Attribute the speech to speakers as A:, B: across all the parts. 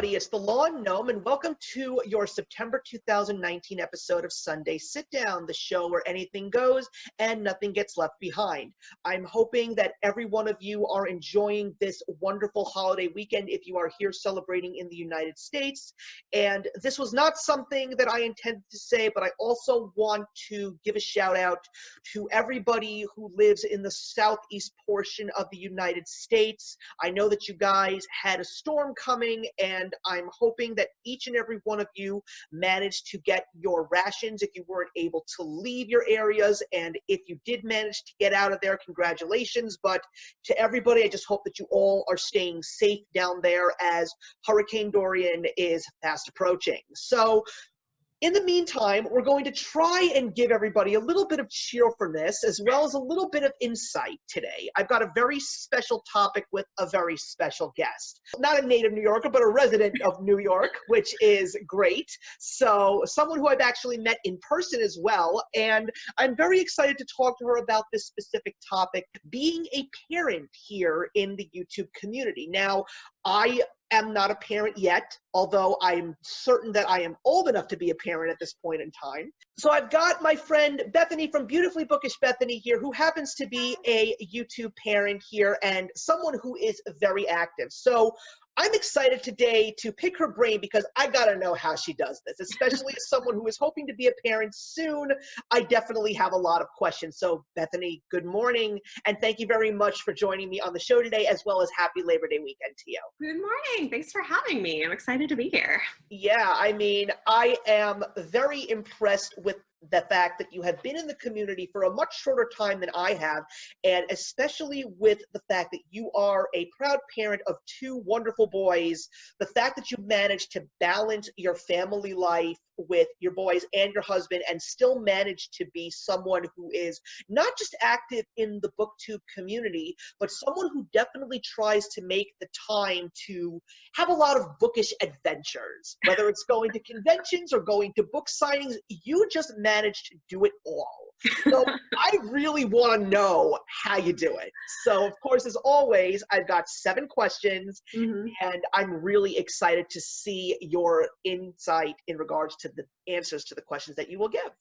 A: It's the Lawn Gnome, and welcome to your September 2019 episode of Sunday Sit Down, the show where anything goes and nothing gets left behind. I'm hoping that every one of you are enjoying this wonderful holiday weekend if you are here celebrating in the United States. And this was not something that I intended to say, but I also want to give a shout out to everybody who lives in the southeast portion of the United States. I know that you guys had a storm coming, and I'm hoping that each and every one of you managed to get your rations if you weren't able to leave your areas. And if you did manage to get out of there, congratulations. But to everybody, I just hope that you all are staying safe down there as Hurricane Dorian is fast approaching. So in the meantime, we're going to try and give everybody a little bit of cheerfulness as well as a little bit of insight today. I've got a very special topic with a very special guest. Not a native New Yorker, but a resident of New York, which is great. So someone who I've actually met in person as well. And I'm very excited to talk to her about this specific topic, being a parent here in the YouTube community. Now, I am not a parent yet, although I'm certain that I am old enough to be a parent at this point in time. So I've got my friend Bethany from Beautifully Bookish Bethany here, who happens to be a YouTube parent here and someone who is very active. So I'm excited today to pick her brain because I gotta know how she does this, especially as someone who is hoping to be a parent soon. I definitely have a lot of questions. So Bethany, good morning, and thank you very much for joining me on the show today, as well as happy Labor Day weekend to you.
B: Good morning. Thanks for having me. I'm excited to be here.
A: Yeah, I mean, I am very impressed with the fact that you have been in the community for a much shorter time than I have, and especially with the fact that you are a proud parent of two wonderful boys, the fact that you managed to balance your family life with your boys and your husband and still manage to be someone who is not just active in the BookTube community, but someone who definitely tries to make the time to have a lot of bookish adventures, whether it's going to conventions or going to book signings. You just managed to do it all. So I really want to know how you do it. So of course, as always, I've got 7 questions, and I'm really excited to see your insight in regards to the answers to the questions that you will give.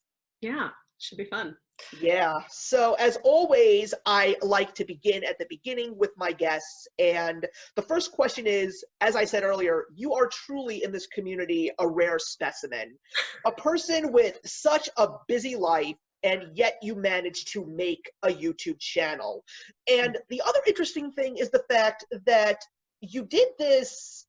B: Yeah, should be fun.
A: Yeah. So as always, I like to begin at the beginning with my guests. And the first question is, as I said earlier, you are truly in this community a rare specimen, a person with such a busy life, and yet you managed to make a YouTube channel. And the other interesting thing is the fact that you did this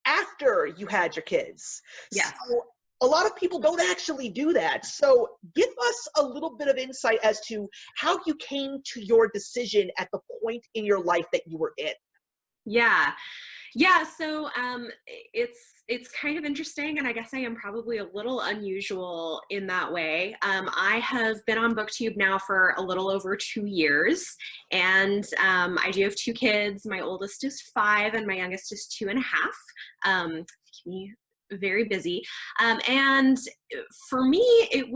A: after you had your kids.
B: Yes.
A: So a lot of people don't actually do that. So give us a little bit of insight as to how you came to your decision at the point in your life that you were in.
B: Yeah. So it's kind of interesting, and I guess I am probably a little unusual in that way. I have been on BookTube now for a little over 2 years, and I do have 2 kids. My oldest is 5, and my youngest is 2.5. Keep me very busy, and for me, it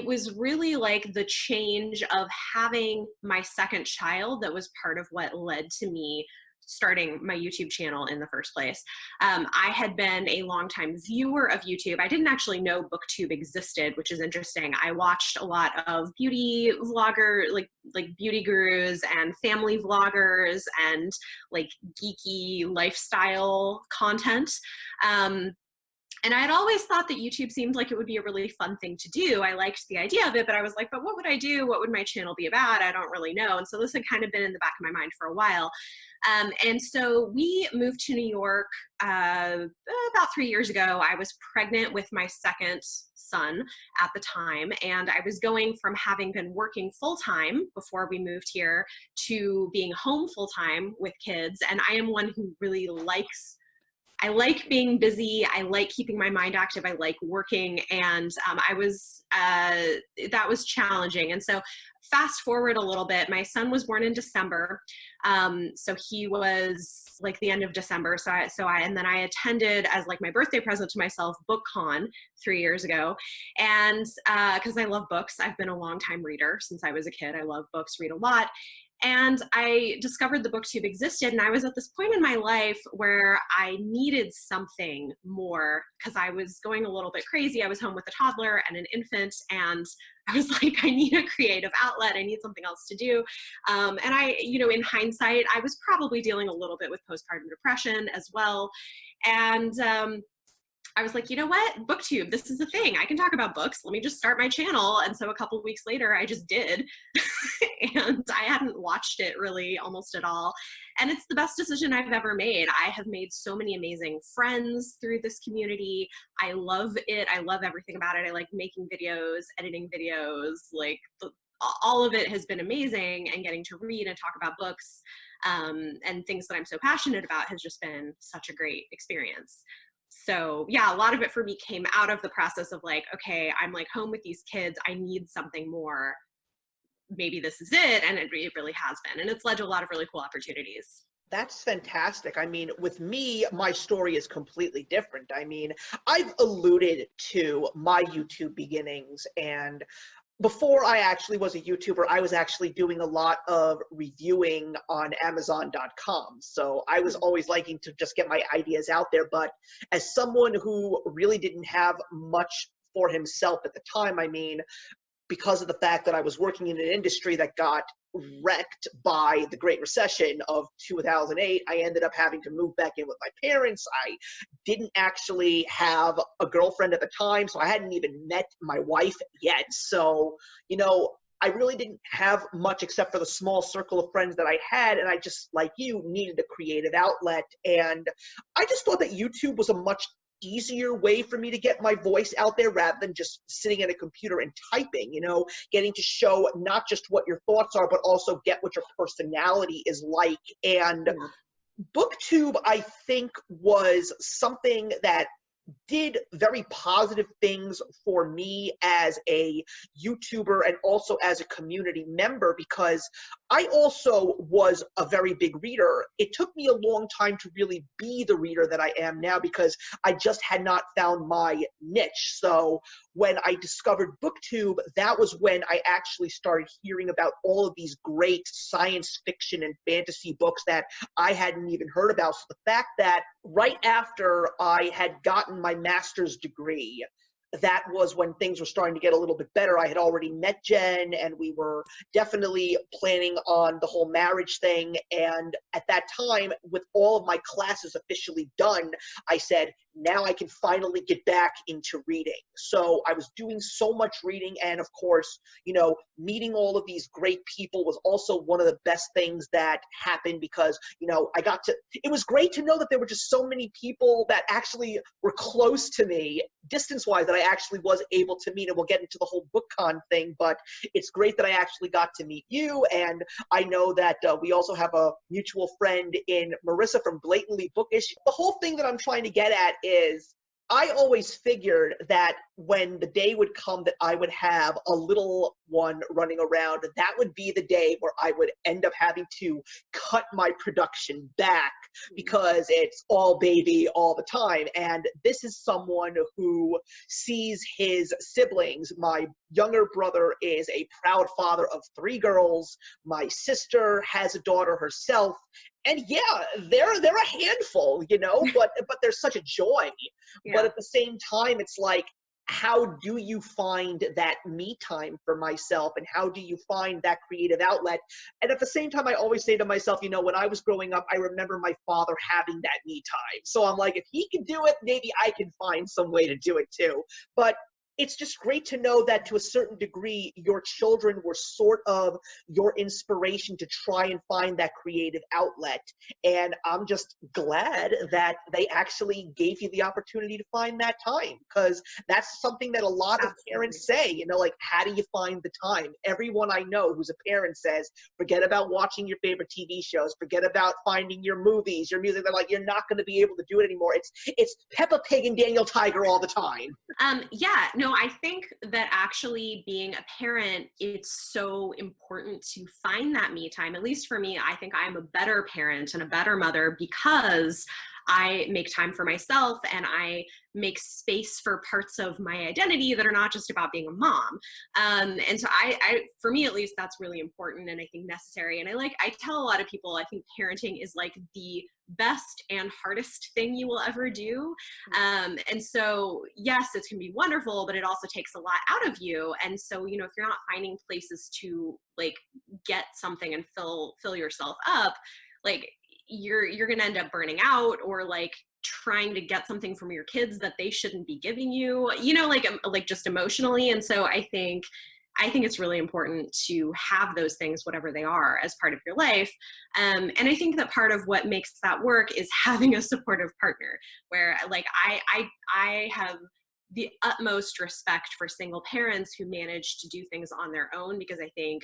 B: was really like the change of having my second child that was part of what led to me starting my YouTube channel in the first place. I had been a longtime viewer of YouTube. I didn't actually know BookTube existed, which is interesting. I watched a lot of beauty vlogger, like beauty gurus and family vloggers and like geeky lifestyle content. And I had always thought that YouTube seemed like it would be a really fun thing to do. I liked the idea of it, but I was like, but what would I do? What would my channel be about? I don't really know. And so this had kind of been in the back of my mind for a while. And so we moved to New York about 3 years ago. I was pregnant with my second son at the time, and I was going from having been working full-time before we moved here to being home full-time with kids. And I am one who really likes I like being busy. I like keeping my mind active. I like working. And that was challenging. And so fast forward a little bit, my son was born in December. So he was like the end of December. And then I attended as like my birthday present to myself, BookCon 3 years ago. And cause I love books. I've been a long time reader since I was a kid. I love books, read a lot. And I discovered the BookTube existed, and I was at this point in my life where I needed something more because I was going a little bit crazy. I was home with a toddler and an infant, and I was like, I need a creative outlet. I need something else to do. And I, in hindsight, I was probably dealing a little bit with postpartum depression as well. And I was like, you know what? BookTube, this is the thing. I can talk about books. Let me just start my channel. And so a couple of weeks later, I just did. And I hadn't watched it really almost at all. And it's the best decision I've ever made. I have made so many amazing friends through this community. I love it. I love everything about it. I like making videos, editing videos, like all of it has been amazing. And getting to read and talk about books and things that I'm so passionate about has just been such a great experience. So yeah, a lot of it for me came out of the process of like, okay, I'm like home with these kids. I need something more. Maybe this is it. And it really has been. And it's led to a lot of really cool opportunities.
A: That's fantastic. I mean, with me, my story is completely different. I mean, I've alluded to my YouTube beginnings, and before I actually was a YouTuber, I was actually doing a lot of reviewing on Amazon.com. So I was always liking to just get my ideas out there. But as someone who really didn't have much for himself at the time, I mean, because of the fact that I was working in an industry that got wrecked by the Great Recession of 2008, I ended up having to move back in with my parents. I didn't actually have a girlfriend at the time, so I hadn't even met my wife yet. So, I really didn't have much except for the small circle of friends that I had, and I just, like you, needed a creative outlet. And I just thought that YouTube was a much easier way for me to get my voice out there rather than just sitting at a computer and typing, getting to show not just what your thoughts are, but also get what your personality is like. And BookTube, I think, was something that did very positive things for me as a YouTuber and also as a community member, because I also was a very big reader. It took me a long time to really be the reader that I am now because I just had not found my niche. So when I discovered BookTube, that was when I actually started hearing about all of these great science fiction and fantasy books that I hadn't even heard about. So the fact that right after I had gotten my master's degree, that was when things were starting to get a little bit better. I had already met Jen, and we were definitely planning on the whole marriage thing. And at that time, with all of my classes officially done, I said, now I can finally get back into reading. So I was doing so much reading. And of course, meeting all of these great people was also one of the best things that happened because, it was great to know that there were just so many people that actually were close to me, distance-wise, that I actually was able to meet. And we'll get into the whole BookCon thing, but it's great that I actually got to meet you. And I know that we also have a mutual friend in Marissa from Blatantly Bookish. The whole thing that I'm trying to get at is I always figured that when the day would come that I would have a little one running around, that would be the day where I would end up having to cut my production back because it's all baby all the time. And this is someone who sees his siblings. My younger brother is a proud father of 3 girls. My sister has a daughter herself. And yeah, they're a handful, but there's such a joy. Yeah. But at the same time, it's like, how do you find that me time for myself, and how do you find that creative outlet? And at the same time, I always say to myself, when I was growing up, I remember my father having that me time. So I'm like, if he can do it, maybe I can find some way to do it too. But it's just great to know that to a certain degree, your children were sort of your inspiration to try and find that creative outlet. And I'm just glad that they actually gave you the opportunity to find that time, because that's something that a lot of
B: Absolutely.
A: parents say, you know, like, how do you find the time? Everyone I know who's a parent says, forget about watching your favorite TV shows, forget about finding your movies, your music. They're like, you're not going to be able to do it anymore. It's Peppa Pig and Daniel Tiger all the time.
B: Yeah, no, I think that actually being a parent, it's so important to find that me time. At least for me, I think I'm a better parent and a better mother because I make time for myself and I make space for parts of my identity that are not just about being a mom. And so for me at least, that's really important and I think necessary. And I tell a lot of people, I think parenting is like the best and hardest thing you will ever do. And so, yes, it can be wonderful, but it also takes a lot out of you. And so, if you're not finding places to like get something and fill yourself up, like you're going to end up burning out or like trying to get something from your kids that they shouldn't be giving you, like just emotionally. And so I think it's really important to have those things, whatever they are, as part of your life. And I think that part of what makes that work is having a supportive partner where like I have the utmost respect for single parents who manage to do things on their own, because I think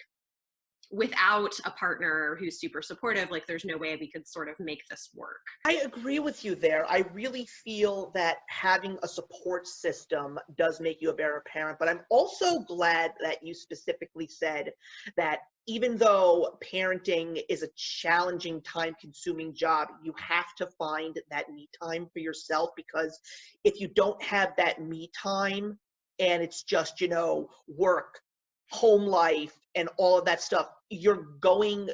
B: without a partner who's super supportive, like there's no way we could sort of make this work.
A: I agree with you there. I really feel that having a support system does make you a better parent, but I'm also glad that you specifically said that even though parenting is a challenging, time-consuming job, you have to find that me time for yourself, because if you don't have that me time and it's just, work, home life, and all of that stuff, you're going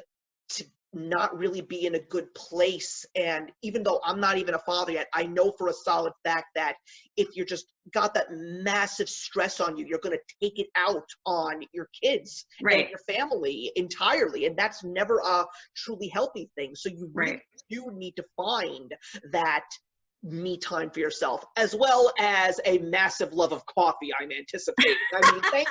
A: to not really be in a good place. And even though I'm not even a father yet, I know for a solid fact that if you're just got that massive stress on you, you're going to take it out on your kids
B: Right.
A: and your family entirely. And that's never a truly healthy thing. So you really
B: Right.
A: do need to find that me time for yourself, as well as a massive love of coffee, I'm anticipating. I mean, thank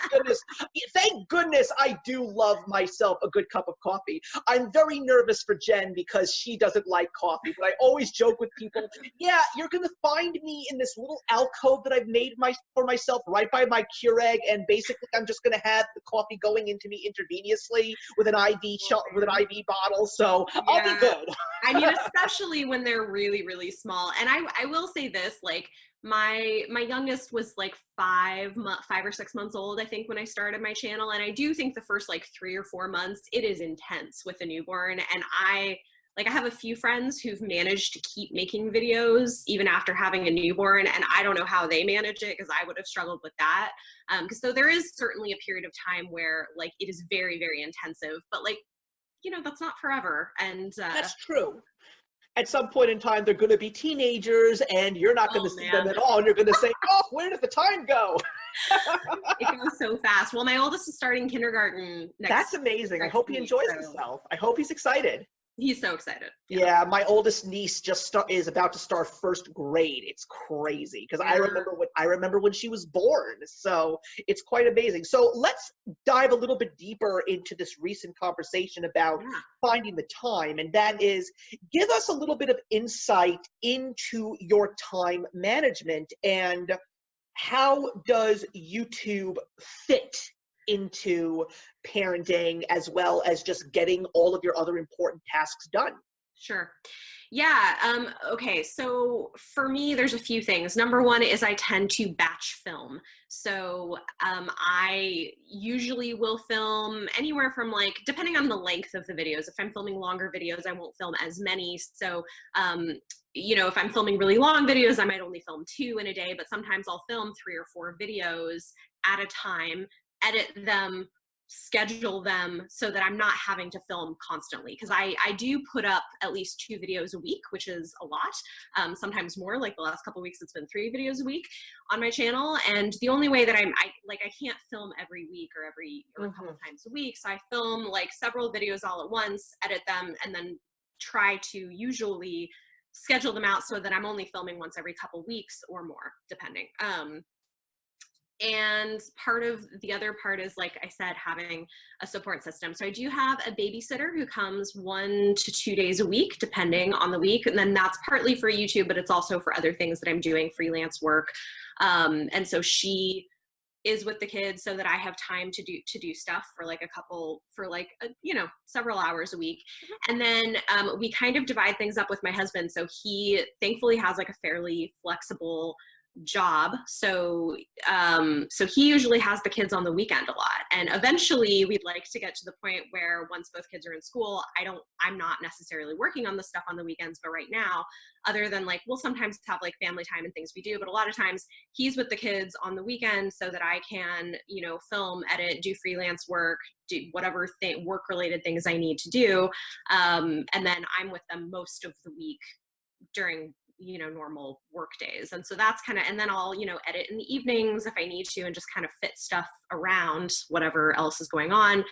A: goodness I do love myself a good cup of coffee. I'm very nervous for Jen because she doesn't like coffee, but I always joke with people, yeah, you're going to find me in this little alcove that I've made for myself right by my Keurig, and basically I'm just going to have the coffee going into me intravenously with an IV bottle, so
B: Yeah.
A: I'll be good.
B: I mean, especially when they're really, really small. And I will say this, like my youngest was like 5 or 6 months old, I think, when I started my channel. And I do think the first like 3 or 4 months, it is intense with a newborn. And I have a few friends who've managed to keep making videos even after having a newborn. And I don't know how they manage it, because I would have struggled with that. Because so there is certainly a period of time where like it is very, very intensive, but like, that's not forever. And
A: That's true. At some point in time, they're going to be teenagers, and you're not going to see them at all. And you're going to say, oh, where did the time go?
B: It goes so fast. Well, my oldest is starting kindergarten next.
A: That's amazing. I hope he enjoys himself. I hope he's excited.
B: He's so excited.
A: Yeah, my oldest niece is about to start first grade. It's crazy because I remember when she was born. So it's quite amazing. So let's dive a little bit deeper into this recent conversation about finding the time, and that is, give us a little bit of insight into your time management and how does YouTube fit into parenting, as well as just getting all of your other important tasks done?
B: Sure. Yeah. Okay. So for me, there's a few things. Number one is I tend to batch film. So I usually will film anywhere from like, depending on the length of the videos. If I'm filming longer videos, I won't film as many. So, if I'm filming really long videos, I might only film 2 in a day, but sometimes I'll film 3 or 4 videos at a time, edit them, schedule them so that I'm not having to film constantly, because I do put up at least 2 videos a week, which is a lot, sometimes more. Like the last couple of weeks it's been 3 videos a week on my channel, and the only way that I can't film every week or a couple of times a week, so I film like several videos all at once, edit them, and then try to usually schedule them out so that I'm only filming once every couple weeks or more, depending. And the other part is, like I said, having a support system. So I do have a babysitter who comes 1 to 2 days a week, depending on the week. And then that's partly for YouTube, but it's also for other things that I'm doing, freelance work. And so she is with the kids so that I have time to do stuff for several hours a week. And then we kind of divide things up with my husband. So he thankfully has like a fairly flexible job. So he usually has the kids on the weekend a lot. And eventually we'd like to get to the point where once both kids are in school, I'm not necessarily working on the stuff on the weekends, but right now, other than like, we'll sometimes have like family time and things we do, but a lot of times he's with the kids on the weekend so that I can, film, edit, do freelance work, do whatever work-related things I need to do. And then I'm with them most of the week during normal work days. And so that's kind of, and then I'll, edit in the evenings if I need to, and just kind of fit stuff around whatever else is going on.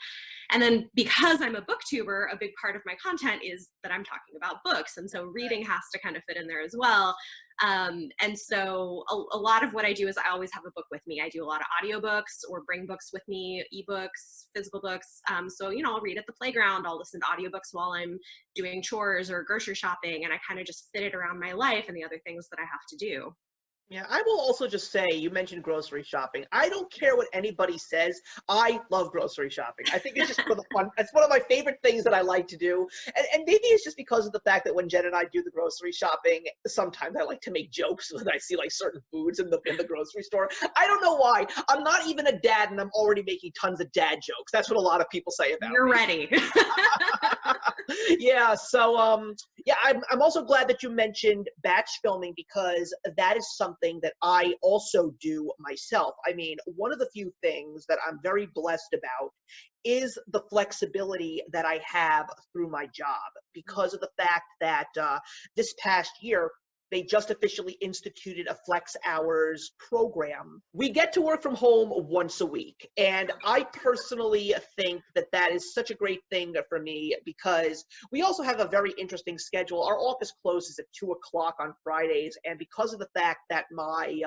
B: And then because I'm a booktuber, a big part of my content is that I'm talking about books. And so reading has to kind of fit in there as well. And so a lot of what I do is I always have a book with me. I do a lot of audiobooks or bring books with me, ebooks, physical books. So, I'll read at the playground, I'll listen to audiobooks while I'm doing chores or grocery shopping, and I kind of just fit it around my life and the other things that I have to do.
A: Yeah, I will also just say, you mentioned grocery shopping. I don't care what anybody says. I love grocery shopping. I think it's just for the fun. It's one of my favorite things that I like to do. And maybe it's just because of the fact that when Jen and I do the grocery shopping, sometimes I like to make jokes when I see like certain foods in the grocery store. I don't know why. I'm not even a dad and I'm already making tons of dad jokes. That's what a lot of people say about
B: You're
A: me.
B: ready.
A: Yeah, so yeah, I'm also glad that you mentioned batch filming, because that is something that I also do myself. I mean, one of the few things that I'm very blessed about is the flexibility that I have through my job, because of the fact that this past year, they just officially instituted a flex hours program. We get to work from home once a week. And I personally think that that is such a great thing for me, because we also have a very interesting schedule. Our office closes at 2 o'clock on Fridays. And because of the fact that my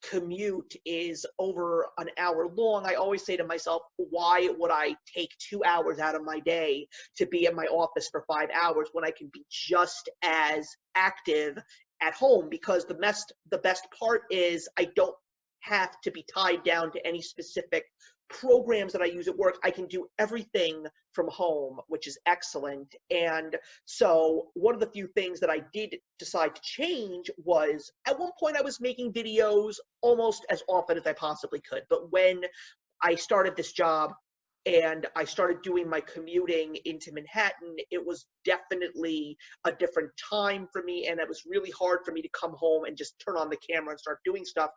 A: commute is over an hour long, I always say to myself, why would I take 2 hours out of my day to be in my office for 5 hours when I can be just as active at home? Because the best part is I don't have to be tied down to any specific programs that I use at work. I can do everything from home, which is excellent. And so one of the few things that I did decide to change was, at one point I was making videos almost as often as I possibly could. But when I started this job and I started doing my commuting into Manhattan, it was definitely a different time for me, and it was really hard for me to come home and just turn on the camera and start doing stuff.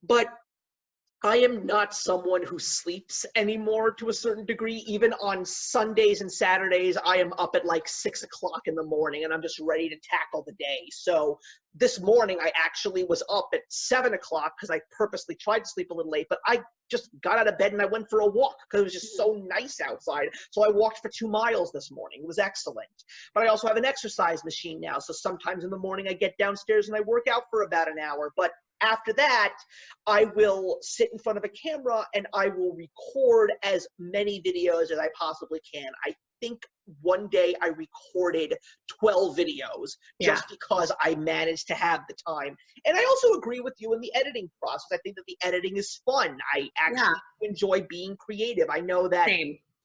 A: But I am not someone who sleeps anymore to a certain degree. Even on Sundays and Saturdays, I am up at like 6 o'clock in the morning and I'm just ready to tackle the day. So this morning, I actually was up at 7 o'clock because I purposely tried to sleep a little late, but I just got out of bed and I went for a walk because it was just so nice outside. So I walked for 2 miles this morning. It was excellent. But I also have an exercise machine now. So sometimes in the morning, I get downstairs and I work out for about an hour. But after that, I will sit in front of a camera and I will record as many videos as I possibly can. I think one day I recorded 12 videos just because I managed to have the time. And I also agree with you in the editing process. I think that the editing is fun. I actually enjoy being creative. I know that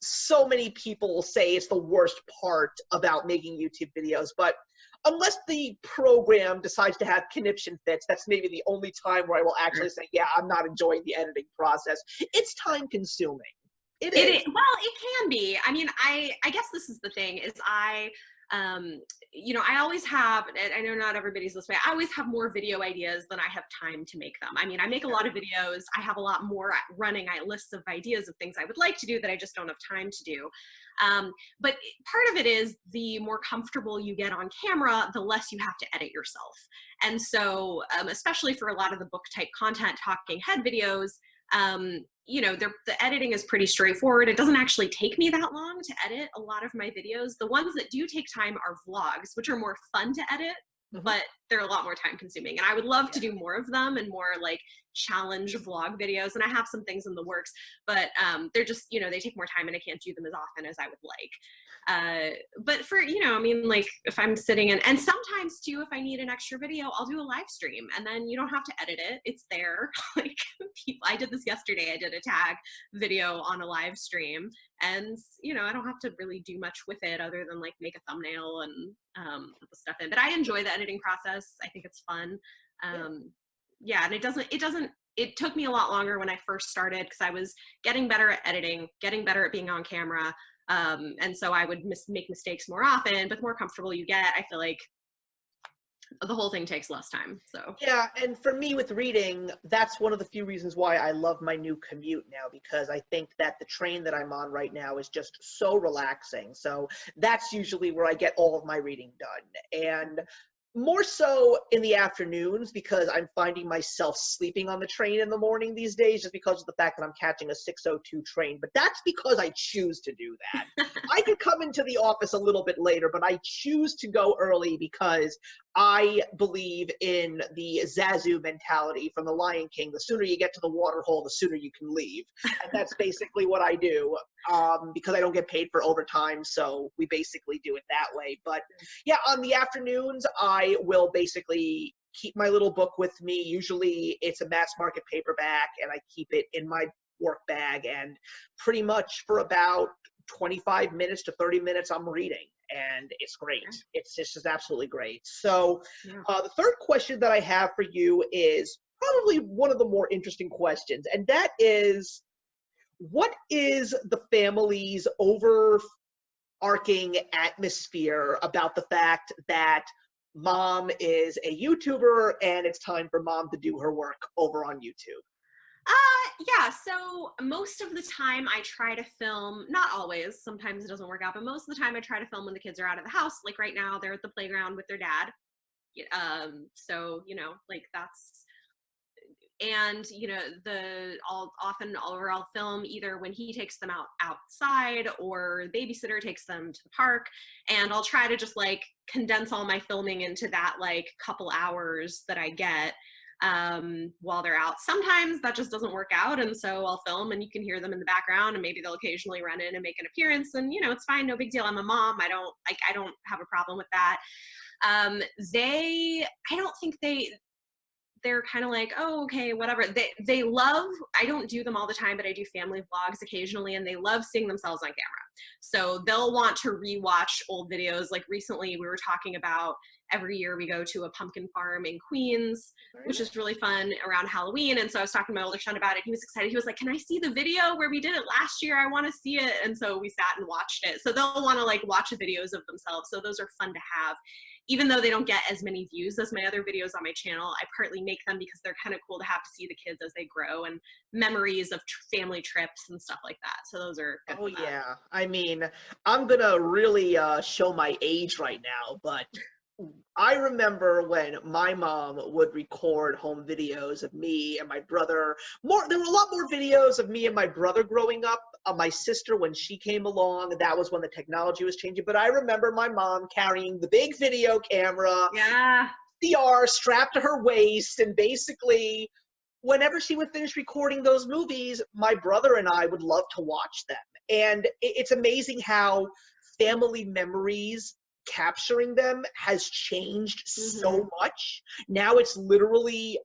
A: so many people say it's the worst part about making YouTube videos, but unless the program decides to have conniption fits, that's maybe the only time where I will actually say, yeah, I'm not enjoying the editing process. It's time consuming. It is.
B: Well, it can be. I mean, I guess this is the thing is I always have, and I know not everybody's this way, I always have more video ideas than I have time to make them. I mean, I make a lot of videos. I have a lot more running lists of ideas of things I would like to do that I just don't have time to do. But part of it is the more comfortable you get on camera, the less you have to edit yourself. And so, especially for a lot of the book type content, talking head videos, the editing is pretty straightforward. It doesn't actually take me that long to edit a lot of my videos. The ones that do take time are vlogs, which are more fun to edit but they're a lot more time consuming. And I would love to do more of them and more like challenge vlog videos. And I have some things in the works, but they're just, you know, they take more time and I can't do them as often as I would like. But for, you know, I mean, like if I'm sitting in, and sometimes too, if I need an extra video, I'll do a live stream and then you don't have to edit it. It's there. Like I did this yesterday. I did a tag video on a live stream and, you know, I don't have to really do much with it other than like make a thumbnail and put the stuff in, but I enjoy the editing process. I think it's fun. Yeah. And it took me a lot longer when I first started because I was getting better at editing, getting better at being on camera. And so I would make mistakes more often, but the more comfortable you get, I feel like the whole thing takes less time. So
A: yeah, and for me with reading, that's one of the few reasons why I love my new commute now, because I think that the train that I'm on right now is just so relaxing. So that's usually where I get all of my reading done. And more so in the afternoons, because I'm finding myself sleeping on the train in the morning these days, just because of the fact that I'm catching a 6:02 train. But that's because I choose to do that. I could come into the office a little bit later, but I choose to go early because I believe in the Zazu mentality from The Lion King. The sooner you get to the water hole, the sooner you can leave. And that's basically what I do, because I don't get paid for overtime, so we basically do it that way. But yeah, on the afternoons, I will basically keep my little book with me. Usually it's a mass market paperback, and I keep it in my work bag, and pretty much for about 25 minutes to 30 minutes, I'm reading. And it's great. It's just absolutely great. So the third question that I have for you is probably one of the more interesting questions. And that is, what is the family's overarching atmosphere about the fact that mom is a YouTuber and it's time for mom to do her work over on YouTube?
B: Yeah, so most of the time I try to film, not always, sometimes it doesn't work out, but most of the time I try to film when the kids are out of the house. Like right now, they're at the playground with their dad. So, you know, like that's, and you know, I'll film either when he takes them outside or the babysitter takes them to the park, and I'll try to just like condense all my filming into that like couple hours that I get while they're out. Sometimes that just doesn't work out, and so I'll film and you can hear them in the background, and maybe they'll occasionally run in and make an appearance, and you know, it's fine, no big deal. I'm a mom. I don't have a problem with that. I don't think they're kind of like, oh, okay, whatever. They love, I don't do them all the time, but I do family vlogs occasionally, and they love seeing themselves on camera. So they'll want to rewatch old videos. Like recently we were talking about every year we go to a pumpkin farm in Queens, which is really fun around Halloween. And so I was talking to my older son about it. He was excited. He was like, can I see the video where we did it last year? I want to see it. And so we sat and watched it. So they'll want to like watch videos of themselves. So those are fun to have. Even though they don't get as many views as my other videos on my channel, I partly make them because they're kind of cool to have to see the kids as they grow and memories of family trips and stuff like that. So those are good.
A: Oh yeah. I mean, I'm gonna really show my age right now, but I remember when my mom would record home videos of me and my brother. There were a lot more videos of me and my brother growing up. My sister, when she came along, that was when the technology was changing. But I remember my mom carrying the big video camera, CR strapped to her waist, and basically, whenever she would finish recording those movies, my brother and I would love to watch them. And it's amazing how family memories, capturing them, has changed so much. Now it's literally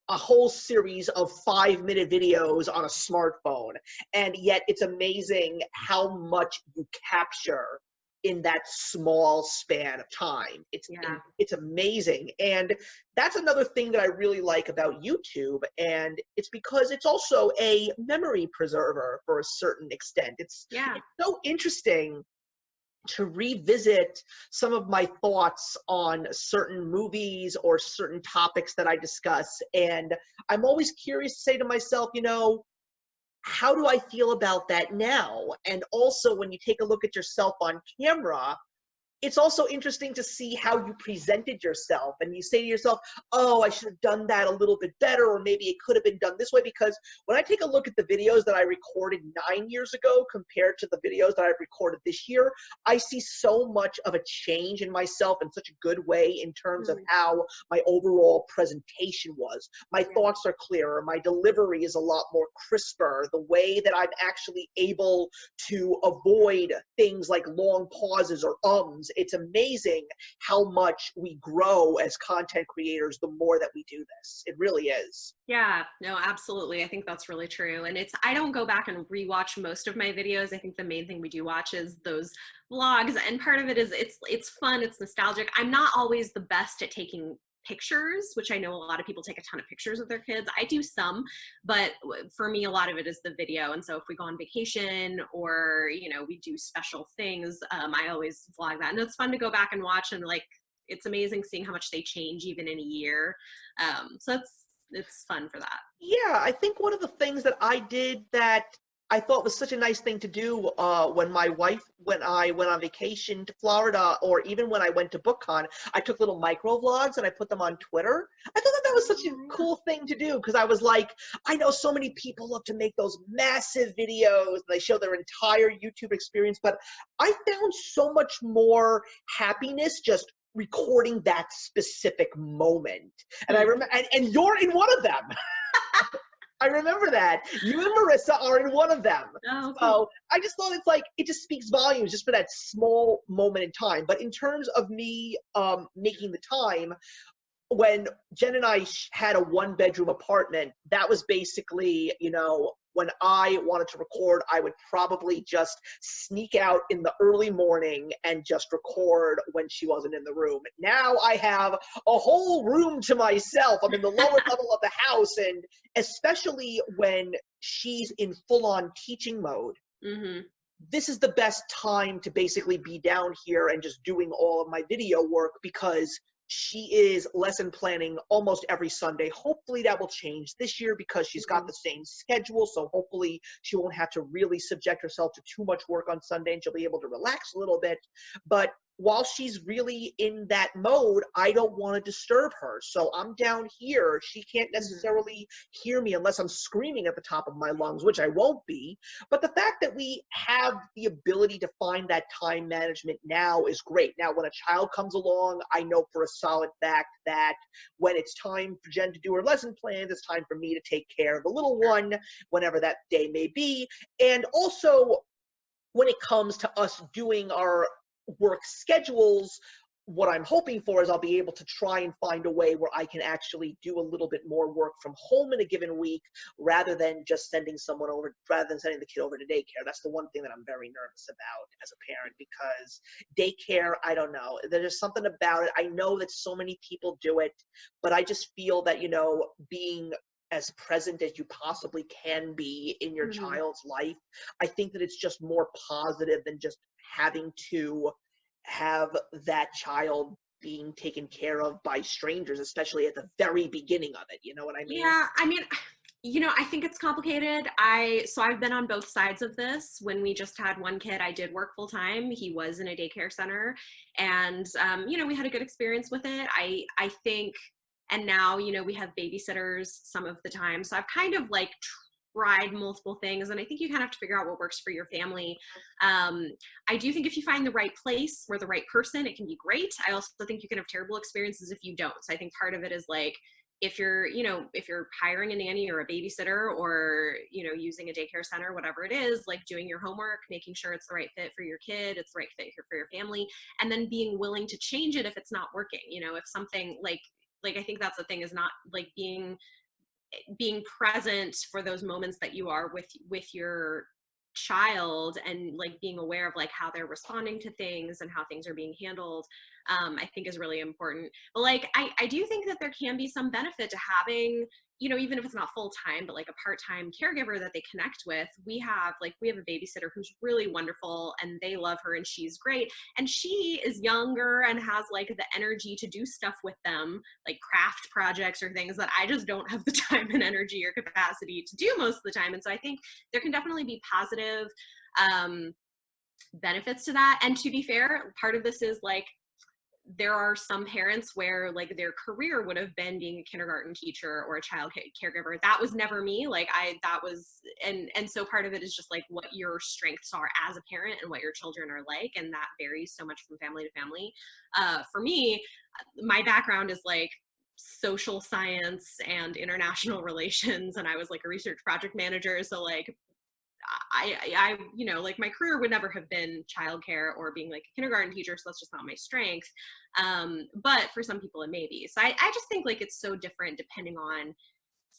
A: a whole series of 5-minute videos on a smartphone, and yet it's amazing how much you capture in that small span of time. It's amazing. And that's another thing that I really like about YouTube, and it's because it's also a memory preserver for a certain extent. It's so interesting to revisit some of my thoughts on certain movies or certain topics that I discuss. And I'm always curious to say to myself, you know, how do I feel about that now? And also when you take a look at yourself on camera, it's also interesting to see how you presented yourself, and you say to yourself, oh, I should have done that a little bit better, or maybe it could have been done this way. Because when I take a look at the videos that I recorded 9 years ago compared to the videos that I've recorded this year, I see so much of a change in myself in such a good way in terms of how my overall presentation was. My thoughts are clearer, my delivery is a lot more crisper, the way that I'm actually able to avoid things like long pauses or ums. It's amazing how much we grow as content creators the more that we do this. It really is.
B: Yeah, no, absolutely. I think that's really true. And I don't go back and rewatch most of my videos. I think the main thing we do watch is those vlogs. And part of it is it's fun, it's nostalgic. I'm not always the best at taking pictures, which I know a lot of people take a ton of pictures of their kids. I do some, but for me, a lot of it is the video. And so if we go on vacation or, we do special things, I always vlog that. And it's fun to go back and watch, and like, it's amazing seeing how much they change even in a year. So it's fun for that.
A: Yeah, I think one of the things that I did that I thought was such a nice thing to do when I went on vacation to Florida, or even when I went to BookCon, I took little micro vlogs and I put them on Twitter. I thought that was such a cool thing to do, because I was like, I know so many people love to make those massive videos and they show their entire YouTube experience, but I found so much more happiness just recording that specific moment. And I remember, and you're in one of them. I remember that. You and Marissa are in one of them.
B: Oh, cool.
A: So I just thought it's like, it just speaks volumes just for that small moment in time. But in terms of me making the time, when Jen and I had a 1-bedroom apartment, that was basically, when I wanted to record, I would probably just sneak out in the early morning and just record when she wasn't in the room. Now I have a whole room to myself. I'm in the lower level of the house, and especially when she's in full-on teaching mode, this is the best time to basically be down here and just doing all of my video work, because she is lesson planning almost every Sunday. Hopefully that will change this year, because she's got the same schedule. So hopefully she won't have to really subject herself to too much work on Sunday, and she'll be able to relax a little bit. But while she's really in that mode, I don't want to disturb her. So I'm down here. She can't necessarily hear me unless I'm screaming at the top of my lungs, which I won't be. But the fact that we have the ability to find that time management now is great. Now, when a child comes along, I know for a solid fact that when it's time for Jen to do her lesson plans, it's time for me to take care of the little one, whenever that day may be. And also, when it comes to us doing our work schedules, what I'm hoping for is I'll be able to try and find a way where I can actually do a little bit more work from home in a given week, rather than sending the kid over to daycare. That's the one thing that I'm very nervous about as a parent, because daycare, I don't know, there's something about it. I know that so many people do it, but I just feel that, being as present as you possibly can be in your child's life, I think that it's just more positive than just having to have that child being taken care of by strangers, especially at the very beginning of it. You know what I mean?
B: Yeah, I mean, I think it's complicated. So I've been on both sides of this. When we just had one kid, I did work full time. He was in a daycare center, and we had a good experience with it. I think, and now we have babysitters some of the time. So I've kind of like tried multiple things, and I think you kind of have to figure out what works for your family. I do think if you find the right place or the right person, it can be great. I also think you can have terrible experiences if you don't. So I think part of it is like, if you're hiring a nanny or a babysitter, or using a daycare center, whatever it is, like doing your homework, making sure it's the right fit for your kid, it's the right fit for your family, and then being willing to change it if it's not working. If something like I think that's the thing, is not like being present for those moments that you are with your child, and like being aware of like how they're responding to things and how things are being handled, I think is really important. But like I do think that there can be some benefit to having, even if it's not full time, but like a part-time caregiver that they connect with. We have a babysitter who's really wonderful, and they love her, and she's great, and she is younger and has like the energy to do stuff with them, like craft projects or things that I just don't have the time and energy or capacity to do most of the time. And so I think there can definitely be positive benefits to that. And to be fair, part of this is like, there are some parents where like their career would have been being a kindergarten teacher or a child caregiver. That was never me. Like that was, and so part of it is just like what your strengths are as a parent and what your children are like. And that varies so much from family to family. For me, my background is like social science and international relations. And I was like a research project manager. So like, you know, like my career would never have been childcare or being like a kindergarten teacher. So that's just not my strength. But for some people it may be. So I just think like it's so different depending on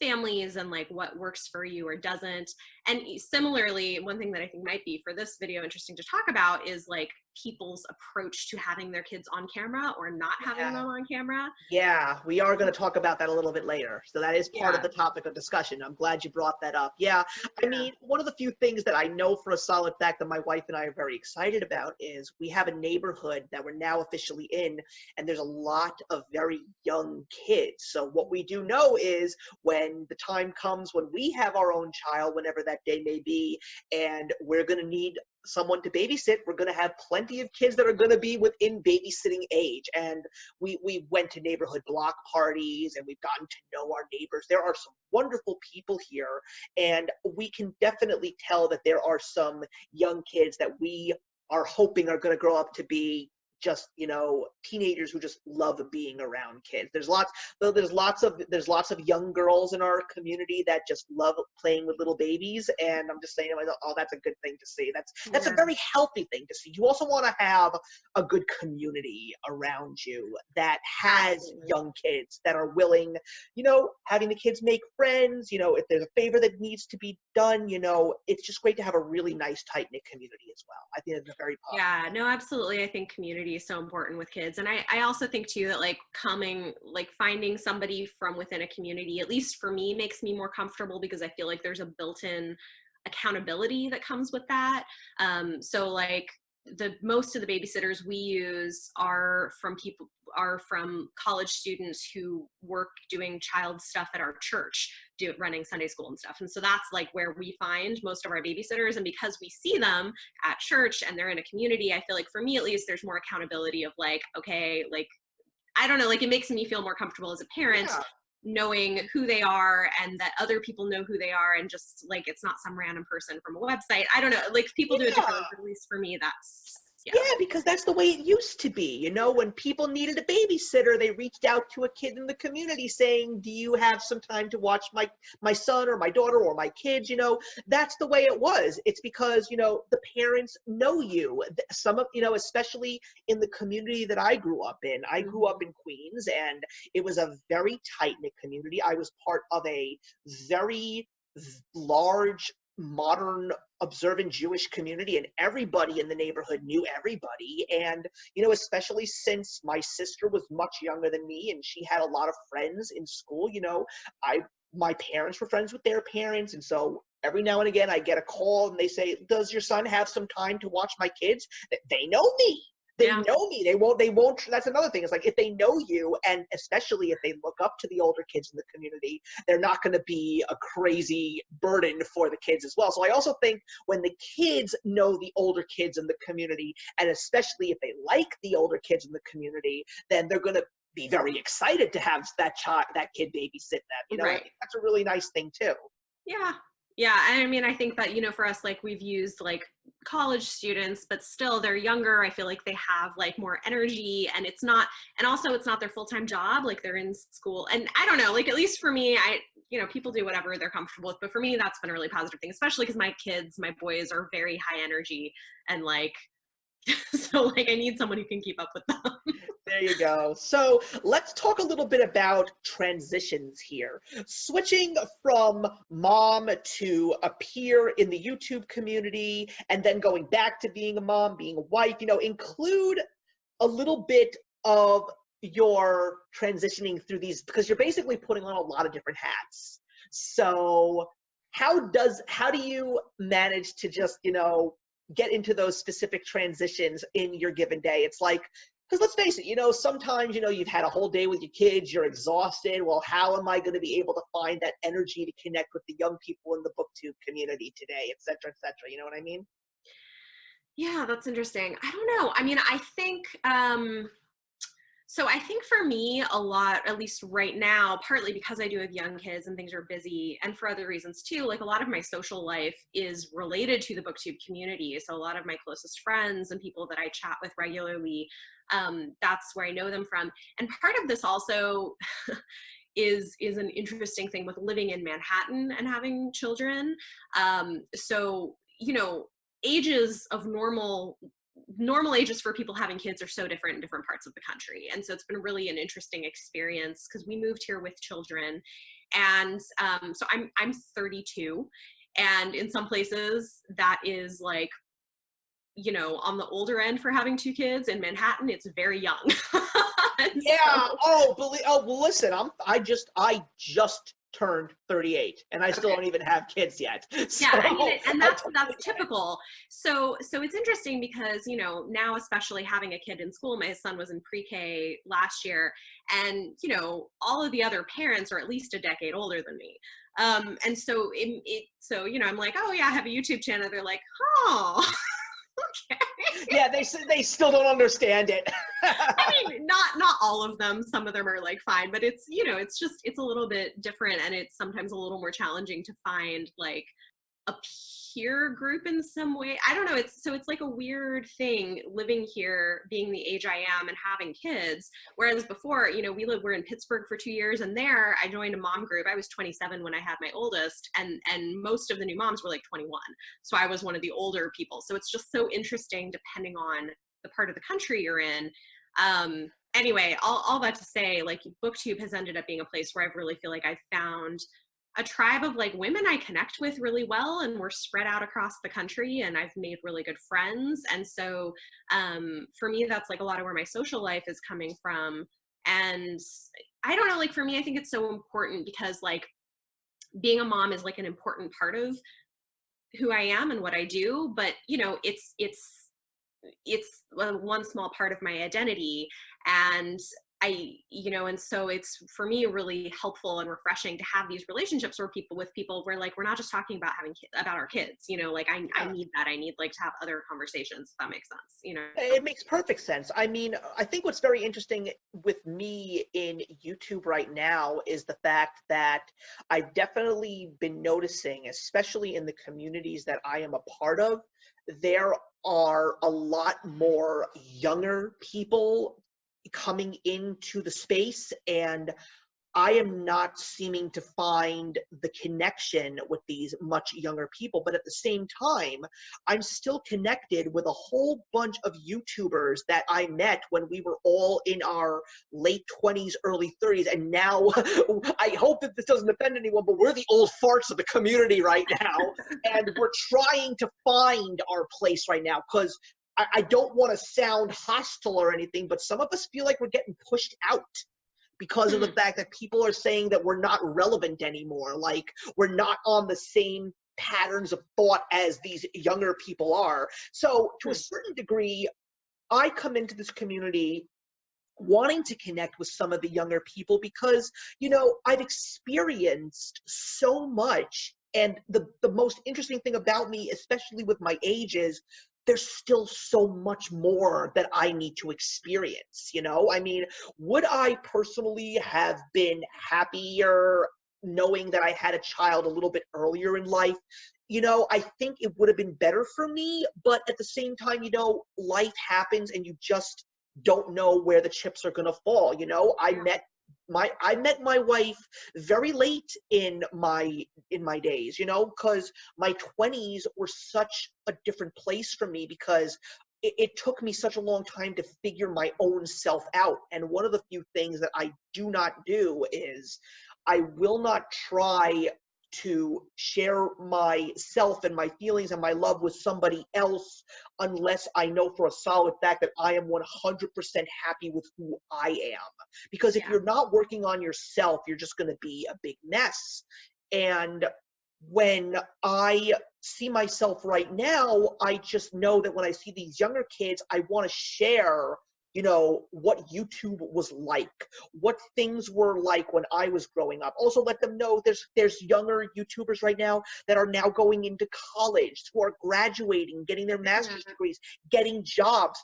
B: families and like what works for you or doesn't. And similarly, one thing that I think might be for this video interesting to talk about is like people's approach to having their kids on camera or not having them on camera.
A: Yeah, we are going to talk about that a little bit later. So that is part of
B: Yeah.
A: the topic of discussion. I'm glad you brought that up. Yeah, I mean, one of the few things that I know for a solid fact that my wife and I are very excited about is we have a neighborhood that we're now officially in, and there's a lot of very young kids. So what we do know is when the time comes when we have our own child, whenever that day may be, and we're going to need someone to babysit, we're going to have plenty of kids that are going to be within babysitting age. And we went to neighborhood block parties and we've gotten to know our neighbors. There are some wonderful people here, and we can definitely tell that there are some young kids that we are hoping are going to grow up to be just, you know, teenagers who just love being around kids. There's lots of young girls in our community that just love playing with little babies, and I'm just saying to myself, oh, that's a good thing to see. That's a very healthy thing to see. You also want to have a good community around you that has young kids that are willing, you know, having the kids make friends, you know, if there's a favor that needs to be done, you know, it's just great to have a really nice tight-knit community as well. I think it's a very positive.
B: Yeah, no, absolutely. I think community is so important with kids. And I also think too that like finding somebody from within a community, at least for me, makes me more comfortable because I feel like there's a built-in accountability that comes with that. So like most of the babysitters we use are from college students who work doing child stuff at our church, running Sunday school and stuff. And so that's like where we find most of our babysitters. And because we see them at church and they're in a community, I feel like for me at least, there's more accountability of like, okay, like, I don't know, like it makes me feel more comfortable as a parent knowing who they are and that other people know who they are, and just like it's not some random person from a website. I don't know, like people do it differently, but at least for me that's
A: yeah, because that's the way it used to be. You know, when people needed a babysitter, they reached out to a kid in the community saying, do you have some time to watch my son or my daughter or my kids? You know, that's the way it was. It's because, you know, the parents know you. Some of, you know, especially in the community that I grew up in. I grew up in Queens, and it was a very tight-knit community. I was part of a very large, modern, observant Jewish community, and everybody in the neighborhood knew everybody. And, you know, especially since my sister was much younger than me and she had a lot of friends in school, you know, my parents were friends with their parents. And so every now and again I get a call and they say, does your son have some time to watch my kids? They know me. They know me. They won't. That's another thing. It's like if they know you, and especially if they look up to the older kids in the community, they're not going to be a crazy burden for the kids as well. So I also think when the kids know the older kids in the community, and especially if they like the older kids in the community, then they're going to be very excited to have that kid babysit them. You know, I think that's a really nice thing too.
B: Yeah. Yeah. And I mean, I think that, you know, for us, like we've used like college students, but still they're younger. I feel like they have like more energy, and also it's not their full-time job. Like they're in school, and I don't know, like at least for me, you know, people do whatever they're comfortable with, but for me, that's been a really positive thing, especially because my boys are very high energy and like, so like I need someone who can keep up with them.
A: There you go. So let's talk a little bit about transitions here. Switching from mom to a peer in the YouTube community, and then going back to being a mom, being a wife, you know, include a little bit of your transitioning through these, because you're basically putting on a lot of different hats. So how do you manage to just, you know, get into those specific transitions in your given day? It's like, because let's face it, you know, sometimes, you know, you've had a whole day with your kids, you're exhausted. Well, how am I going to be able to find that energy to connect with the young people in the BookTube community today, et cetera, et cetera? You know what I mean?
B: Yeah, that's interesting. I don't know. I mean, I think, so I think for me, a lot, at least right now, partly because I do have young kids and things are busy, and for other reasons too, like a lot of my social life is related to the BookTube community. So a lot of my closest friends and people that I chat with regularly, that's where I know them from. And part of this also is an interesting thing with living in Manhattan and having children. So, you know, ages of normal ages for people having kids are so different in different parts of the country. And so it's been really an interesting experience because we moved here with children. And so I'm 32. And in some places that is like, you know, on the older end for having two kids. In Manhattan, it's very young.
A: Yeah.
B: So,
A: Oh, well, listen, I just turned 38 and I still
B: okay.
A: don't even have kids yet.
B: Yeah,
A: So
B: I mean, and
A: I
B: that's
A: totally get it.
B: typical. So it's interesting because, you know, now especially having a kid in school, my son was in pre-K last year, and you know, all of the other parents are at least a decade older than me. And so so you know, I'm like, oh yeah, I have a YouTube channel. They're like, oh, okay.
A: Yeah, they still don't understand it.
B: I mean, not all of them. Some of them are like fine, but it's, you know, it's just, it's a little bit different, and it's sometimes a little more challenging to find like a peer group in some way. I don't know. It's like a weird thing living here, being the age I am and having kids. Whereas before, you know, we're in Pittsburgh for 2 years, and there I joined a mom group. I was 27 when I had my oldest, and most of the new moms were like 21. So I was one of the older people. So it's just so interesting depending on the part of the country you're in. Anyway, all that to say, like BookTube has ended up being a place where I really feel like I've found a tribe of like women I connect with really well, and we're spread out across the country, and I've made really good friends. And so for me, that's like a lot of where my social life is coming from. And I don't know, like for me, I think it's so important because like being a mom is like an important part of who I am and what I do, but you know, it's one small part of my identity. And you know, and so it's for me really helpful and refreshing to have these relationships with people where like we're not just talking about about our kids, you know, like I
A: Yeah.
B: need that. I need like to have other conversations, if that makes sense, you know.
A: It makes perfect sense. I mean, I think what's very interesting with me in YouTube right now is the fact that I've definitely been noticing, especially in the communities that I am a part of, there are a lot more younger people coming into the space, and I am not seeming to find the connection with these much younger people, but at the same time, I'm still connected with a whole bunch of YouTubers that I met when we were all in our late 20s, early 30s. And now I hope that this doesn't offend anyone, but we're the old farts of the community right now. And we're trying to find our place right now because I don't want to sound hostile or anything, but some of us feel like we're getting pushed out because of the
B: Hmm.
A: fact that people are saying that we're not relevant anymore. Like we're not on the same patterns of thought as these younger people are. So to a
B: Hmm.
A: certain degree, I come into this community wanting to connect with some of the younger people because, you know, I've experienced so much. And the most interesting thing about me, especially with my age, is there's still so much more that I need to experience. You know, I mean, would I personally have been happier knowing that I had a child a little bit earlier in life? You know, I think it would have been better for me, but at the same time, you know, life happens and you just don't know where the chips are going to fall. You know,
B: Yeah.
A: I met my wife very late in my days, you know, because my 20s were such a different place for me because it took me such a long time to figure my own self out. And one of the few things that I do not do is I will not try to share myself and my feelings and my love with somebody else unless I know for a solid fact that I am 100% happy with who I am. Because if
B: Yeah.
A: you're not working on yourself, you're just going to be a big mess. And when I see myself right now, I just know that when I see these younger kids, I want to share, you know, what YouTube was like, what things were like when I was growing up. Also let them know there's younger YouTubers right now that are now going into college, who are graduating, getting their master's degrees, getting jobs.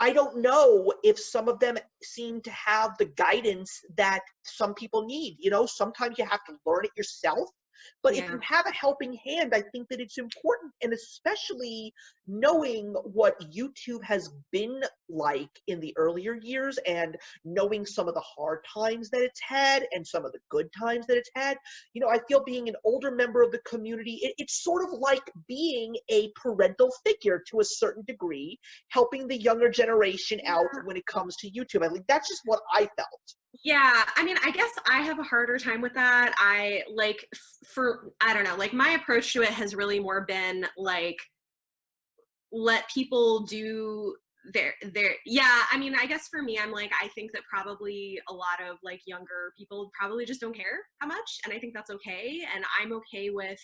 A: I don't know if some of them seem to have the guidance that some people need. You know, sometimes you have to learn it yourself. But if you have a helping hand, I think that it's important, and especially knowing what YouTube has been like in the earlier years and knowing some of the hard times that it's had and some of the good times that it's had. You know, I feel being an older member of the community, it's sort of like being a parental figure to a certain degree, helping the younger generation out when it comes to YouTube. I think that's just what I felt.
B: Yeah, I mean, I guess I have a harder time with that. I like, I don't know, like my approach to it has really more been like, let people do yeah, I mean, I guess for me, I'm like, I think that probably a lot of like younger people probably just don't care how much, and I think that's okay, and I'm okay with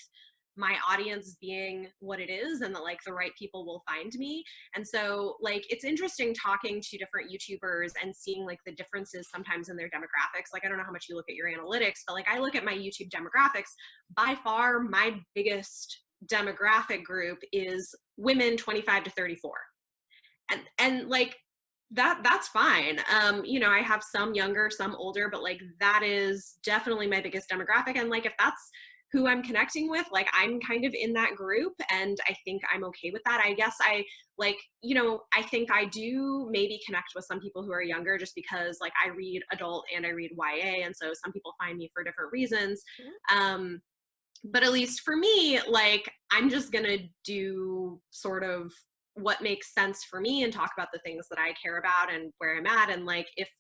B: my audience being what it is, and that like the right people will find me. And so like it's interesting talking to different YouTubers and seeing like the differences sometimes in their demographics. Like I don't know how much you look at your analytics, but like I look at my YouTube demographics. By far my biggest demographic group is women 25 to 34, and like that's fine. You know, I have some younger, some older, but like that is definitely my biggest demographic. And like if that's who I'm connecting with, like I'm kind of in that group, and I think I'm okay with that. I guess I like, you know, I think I do maybe connect with some people who are younger just because like I read adult and I read YA, and so some people find me for different reasons. But at least for me, like I'm just gonna do sort of what makes sense for me and talk about the things that I care about and where I'm at. And like if,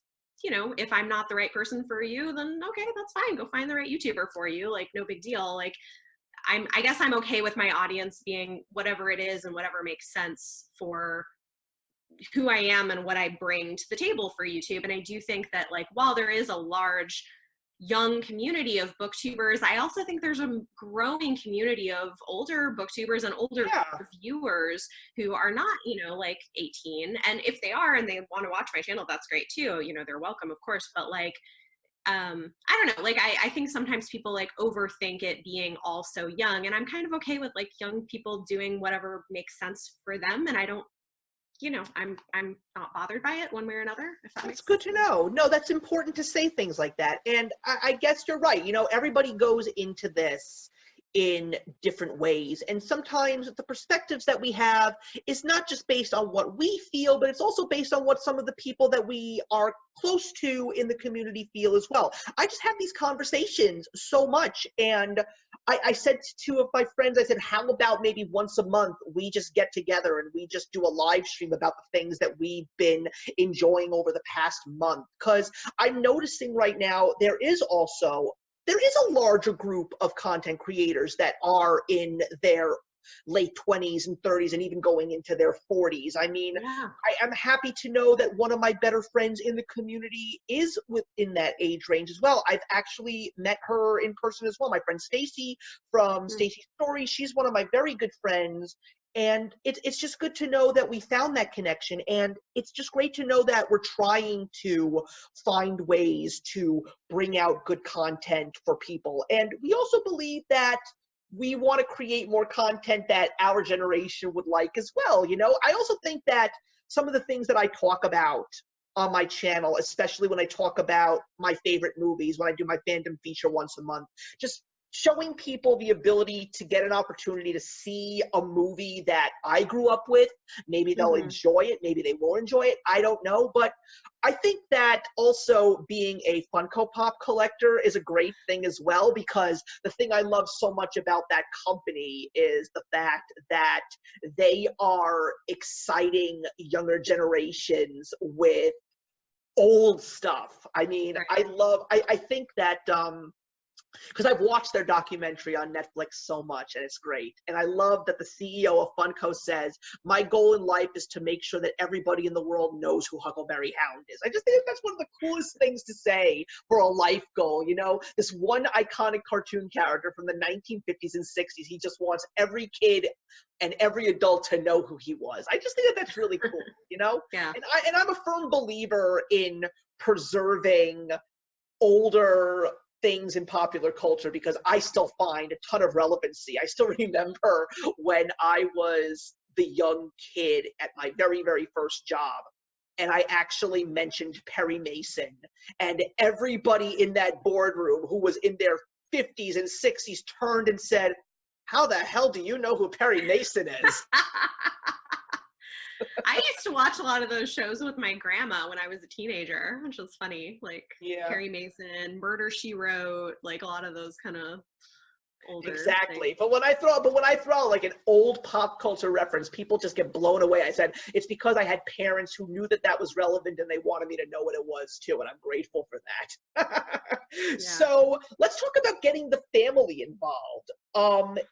B: you know, if I'm not the right person for you, then okay, that's fine. Go find the right YouTuber for you. Like no big deal. Like I guess I'm okay with my audience being whatever it is and whatever makes sense for who I am and what I bring to the table for YouTube. And I do think that like while there is a large young community of booktubers, I also think there's a growing community of older booktubers and older viewers who are not, you know, like 18. And if they are and they want to watch my channel, that's great too. You know, they're welcome, of course. But like, I don't know, like I think sometimes people like overthink it being all so young, and I'm kind of okay with like young people doing whatever makes sense for them. And I don't, you know, I'm not bothered by it one way or another, if that makes sense.
A: That's good to know. No, that's important to say things like that. And I guess you're right. You know, everybody goes into this in different ways. And sometimes the perspectives that we have is not just based on what we feel, but it's also based on what some of the people that we are close to in the community feel as well. I just have these conversations so much. And I said to two of my friends, I said, how about maybe once a month we just get together and we just do a live stream about the things that we've been enjoying over the past month? Because I'm noticing right now there is a larger group of content creators that are in their late 20s and 30s and even going into their 40s. I mean, I am happy to know that one of my better friends in the community is within that age range as well. I've actually met her in person as well. My friend Stacy from Stacy's Story, she's one of my very good friends. And it's just good to know that we found that connection. And it's just great to know that we're trying to find ways to bring out good content for people. And we also believe that we want to create more content that our generation would like as well. You know, I also think that some of the things that I talk about on my channel, especially when I talk about my favorite movies, when I do my fandom feature once a month, just showing people the ability to get an opportunity to see a movie that I grew up with. Maybe they'll enjoy it, maybe they won't enjoy it, I don't know. But I think that also being a Funko Pop collector is a great thing as well, because the thing I love so much about that company is the fact that they are exciting younger generations with old stuff. I mean, I think that because I've watched their documentary on Netflix so much, and it's great. And I love that the CEO of Funko says, my goal in life is to make sure that everybody in the world knows who Huckleberry Hound is. I just think that's one of the coolest things to say for a life goal. You know, this one iconic cartoon character from the 1950s and 60s, he just wants every kid and every adult to know who he was. I just think that that's really cool, you know?
B: Yeah.
A: And I'm a firm believer in preserving older things in popular culture because I still find a ton of relevancy. I still remember when I was the young kid at my very, very first job, and I actually mentioned Perry Mason, and everybody in that boardroom who was in their 50s and 60s turned and said, how the hell do you know who Perry Mason is?
B: I used to watch a lot of those shows with my grandma when I was a teenager, which was funny. Like Perry Mason, Murder, She Wrote, like a lot of those kind of older
A: Exactly.
B: things.
A: But when I throw like an old pop culture reference, people just get blown away. I said, it's because I had parents who knew that that was relevant and they wanted me to know what it was too. And I'm grateful for that. So let's talk about getting the family involved.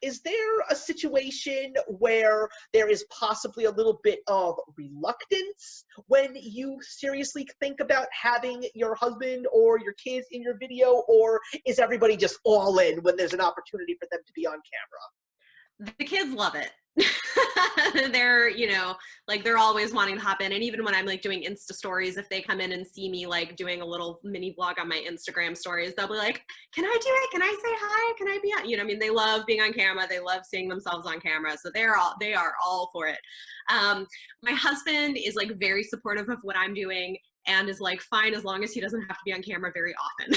A: Is there a situation where there is possibly a little bit of reluctance when you seriously think about having your husband or your kids in your video, or is everybody just all in when there's an opportunity for them to be on camera?
B: The kids love it. They're, you know, like they're always wanting to hop in. And even when I'm like doing Insta stories, if they come in and see me like doing a little mini vlog on my Instagram stories, they'll be like, can I do it? Can I say hi? Can I be on? You know, I mean, they love being on camera. They love seeing themselves on camera. So they are all for it. My husband is like very supportive of what I'm doing and is like, fine, as long as he doesn't have to be on camera very often.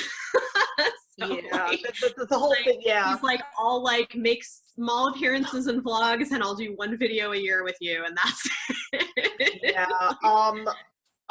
B: So, like,
A: the whole thing,
B: He's like, I'll like make small appearances in vlogs and I'll do one video a year with you and that's it.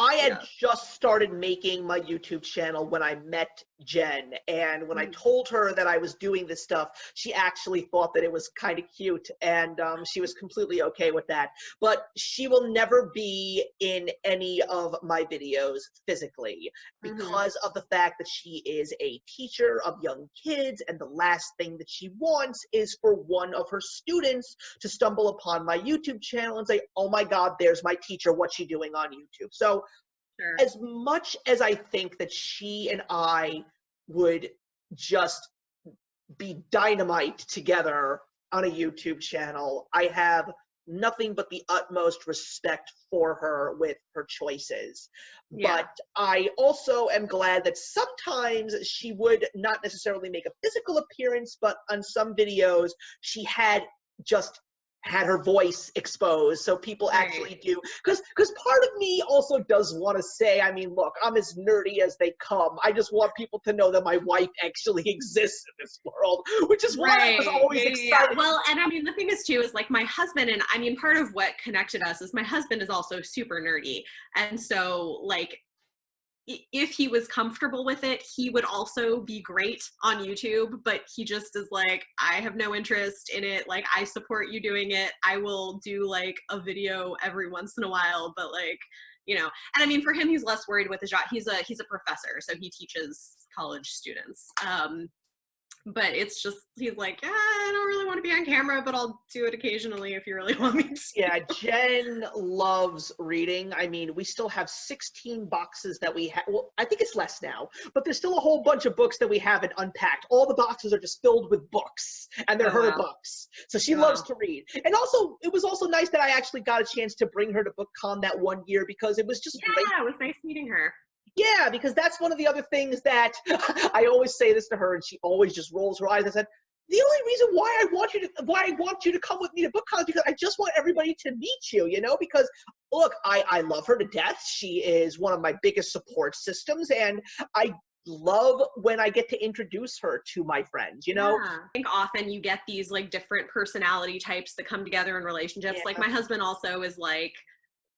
A: I had just started making my YouTube channel when I met Jen, and when I told her that I was doing this stuff, she actually thought that it was kind of cute, and she was completely okay with that. But she will never be in any of my videos physically because of the fact that she is a teacher of young kids, and the last thing that she wants is for one of her students to stumble upon my YouTube channel and say, oh my God, there's my teacher, what's she doing on YouTube? So as much as I think that she and I would just be dynamite together on a YouTube channel, I have nothing but the utmost respect for her with her choices. But I also am glad that sometimes she would not necessarily make a physical appearance, but on some videos she had her voice exposed, so people actually do, because part of me also does want to say, I mean, look, I'm as nerdy as they come. I just want people to know that my wife actually exists in this world, which is why I was always excited.
B: Well, and I mean, the thing is too, is like my husband, and I mean, part of what connected us is my husband is also super nerdy, and so like, if he was comfortable with it, he would also be great on YouTube, but he just is like, I have no interest in it. Like, I support you doing it. I will do like a video every once in a while, but like, you know, and I mean, for him, he's less worried with his job. He's a professor, so he teaches college students. But it's just, he's like, I don't really want to be on camera, but I'll do it occasionally if you really want me to.
A: Yeah, Jen loves reading. I mean, we still have 16 boxes that we have. Well, I think it's less now, but there's still a whole bunch of books that we haven't unpacked. All the boxes are just filled with books, and they're her books. So she loves to read. And also, it was also nice that I actually got a chance to bring her to BookCon that one year because it was just
B: great. It was nice meeting her.
A: Yeah, because that's one of the other things that I always say this to her, and she always just rolls her eyes. I said, the only reason why I want you to come with me to BookCon is because I just want everybody to meet you, you know, because look, I love her to death. She is one of my biggest support systems, and I love when I get to introduce her to my friends, you know?
B: I think often you get these like different personality types that come together in relationships. Like my husband also is like,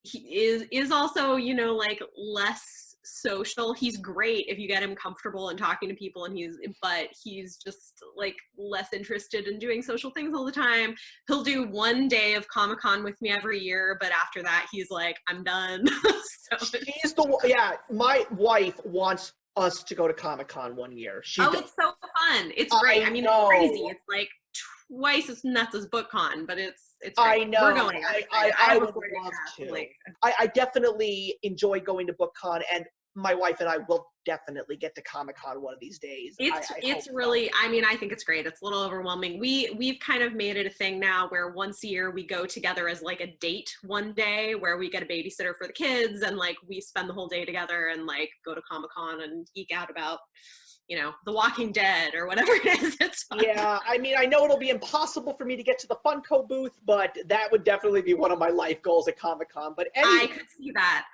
B: he is also, you know, like less social. He's great if you get him comfortable and talking to people, and but he's just like less interested in doing social things all the time. He'll do one day of Comic-Con with me every year, but after that he's like, I'm done. So
A: my wife wants us to go to Comic-Con one year.
B: Oh, it's so fun. It's great. I mean, it's crazy. It's like twice as nuts as BookCon, but it's great.
A: I know.
B: We're going.
A: I would love to. Like, I definitely enjoy going to BookCon, and my wife and I will definitely get to Comic-Con one of these days.
B: It's really, I mean, I think it's great. It's a little overwhelming. We've kind of made it a thing now where once a year we go together as like a date one day where we get a babysitter for the kids and like we spend the whole day together and like go to Comic-Con and geek out about, you know, The Walking Dead or whatever it is. It's fun.
A: Yeah, I mean, I know it'll be impossible for me to get to the Funko booth, but that would definitely be one of my life goals at Comic-Con. But anyway.
B: I could see that.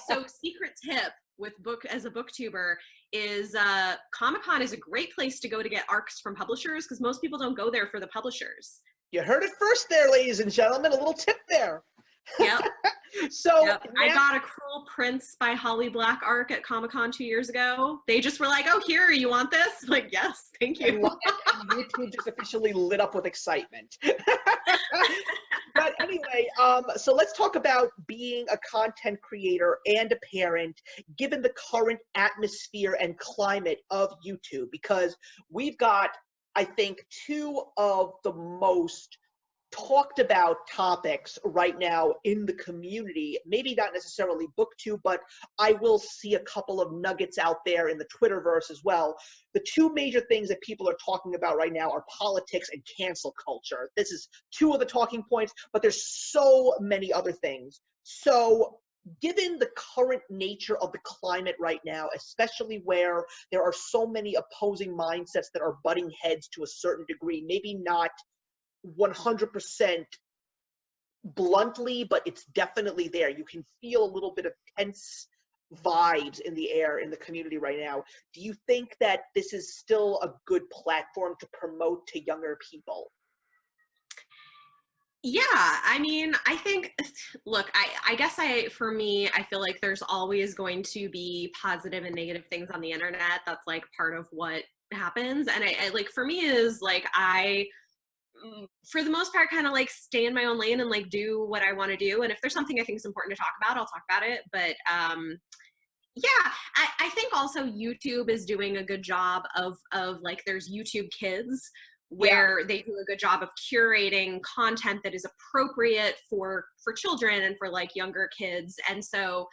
B: So secret tip with as a booktuber is Comic-Con is a great place to go to get arcs from publishers because most people don't go there for the publishers.
A: You heard it first there, ladies and gentlemen. A little tip there.
B: Yep.
A: So
B: yep. I got a Cruel Prince by Holly Black arc at Comic-Con 2 years ago. They just were like, oh, here, you want this? I'm like, yes, thank you.
A: And YouTube just officially lit up with excitement. But anyway, so let's talk about being a content creator and a parent, given the current atmosphere and climate of YouTube, because we've got, I think, two of the most talked about topics right now in the community, maybe not necessarily BookTube, but I will see a couple of nuggets out there in the Twitterverse as well. The two major things that people are talking about right now are politics and cancel culture. This is two of the talking points, but there's so many other things. So given the current nature of the climate right now, especially where there are so many opposing mindsets that are butting heads to a certain degree, maybe not 100% bluntly, but it's definitely there. You can feel a little bit of tense vibes in the air in the community right now. Do you think that this is still a good platform to promote to younger people?
B: Yeah, I mean, I think, look, I guess for me, I feel like there's always going to be positive and negative things on the internet. That's like part of what happens. And I like, for me is like, for the most part, kind of like stay in my own lane and like do what I want to do. And if there's something I think is important to talk about, I'll talk about it. But yeah, I think also YouTube is doing a good job of like, there's YouTube Kids where they do a good job of curating content that is appropriate for children and for like younger kids. And so,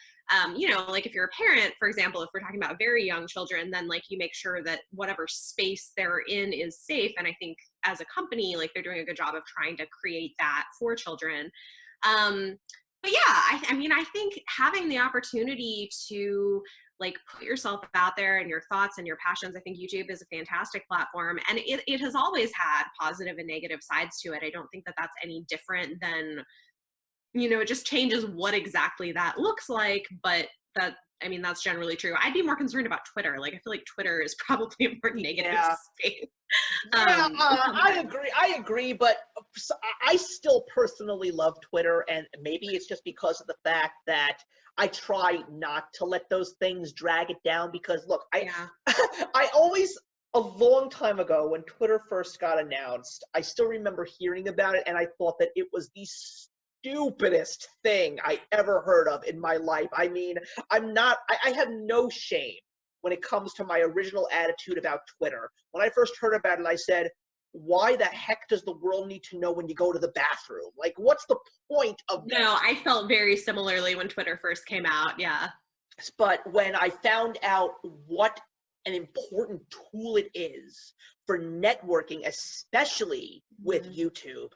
B: you know, like if you're a parent, for example, if we're talking about very young children, then like you make sure that whatever space they're in is safe. And I think as a company, like they're doing a good job of trying to create that for children. But yeah, I mean, I think having the opportunity to like put yourself out there and your thoughts and your passions, I think YouTube is a fantastic platform, and it has always had positive and negative sides to it. I don't think that that's any different than, you know, it just changes what exactly that looks like, but that, I mean, that's generally true. I'd be more concerned about Twitter. Like, I feel like Twitter is probably a more negative space.
A: Yeah, I agree, but I still personally love Twitter, and maybe it's just because of the fact that I try not to let those things drag it down, because look, I always, a long time ago when Twitter first got announced, I still remember hearing about it, and I thought that it was the stupidest thing I ever heard of in my life. I mean, I have no shame when it comes to my original attitude about Twitter. When I first heard about it, I said, why the heck does the world need to know when you go to the bathroom? Like, what's the point of this?
B: No, I felt very similarly when Twitter first came out, yeah.
A: But when I found out what an important tool it is for networking, especially with YouTube,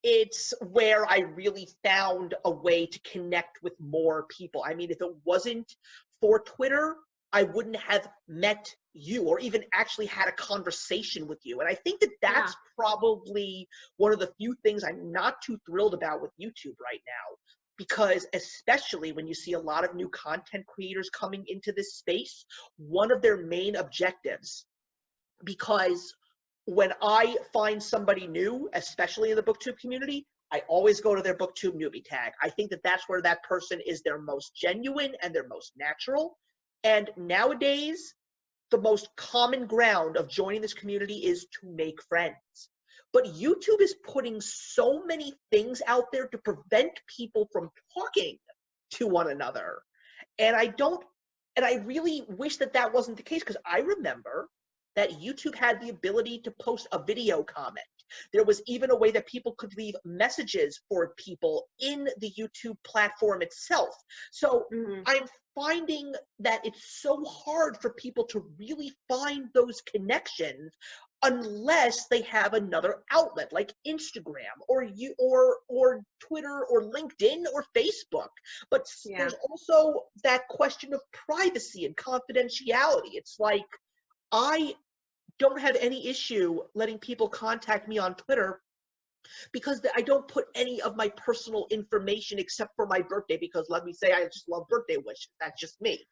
A: it's where I really found a way to connect with more people. I mean, if it wasn't for Twitter, I wouldn't have met you or even actually had a conversation with you. And I think that that's probably one of the few things I'm not too thrilled about with YouTube right now, because especially when you see a lot of new content creators coming into this space, one of their main objectives, because when I find somebody new, especially in the BookTube community, I always go to their BookTube newbie tag. I think that that's where that person is their most genuine and their most natural. And nowadays, the most common ground of joining this community is to make friends. But YouTube is putting so many things out there to prevent people from talking to one another. And I don't And I really wish that that wasn't the case, because I remember that YouTube had the ability to post a video comment. There was even a way that people could leave messages for people in the YouTube platform itself. So
B: Mhm.
A: I'm finding that it's so hard for people to really find those connections unless they have another outlet like Instagram or Twitter or LinkedIn or Facebook. But
B: Yeah.
A: there's also that question of privacy and confidentiality. It's like, I don't have any issue letting people contact me on Twitter, because I don't put any of my personal information except for my birthday, because let me say, I just love birthday wishes. That's just me.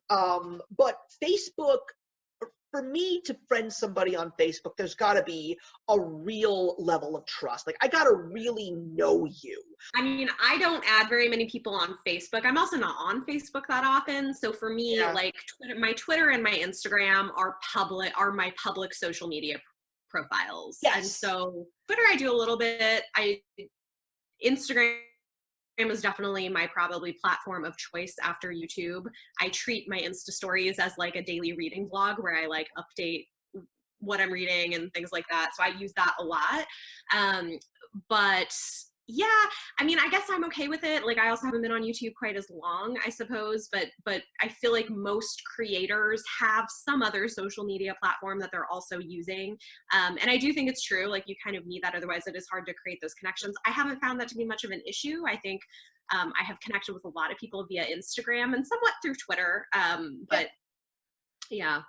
A: But Facebook, for me to friend somebody on Facebook, there's got to be a real level of trust. Like, I got to really know you.
B: I mean, I don't add very many people on Facebook. I'm also not on Facebook that often. So for me,
A: Yeah.
B: like my Twitter and my Instagram are my public social media profiles. And
A: Yes.
B: so Twitter, I do a little bit. Instagram is definitely my probably platform of choice after YouTube. I treat my Insta stories as like a daily reading vlog where I like update what I'm reading and things like that. So I use that a lot. But yeah, I mean, I guess I'm okay with it. Like, I also haven't been on YouTube quite as long, I suppose, but I feel like most creators have some other social media platform that they're also using. And I do think it's true. Like, you kind of need that. Otherwise, it is hard to create those connections. I haven't found that to be much of an issue. I think I have connected with a lot of people via Instagram and somewhat through Twitter.
A: Yeah.
B: But yeah.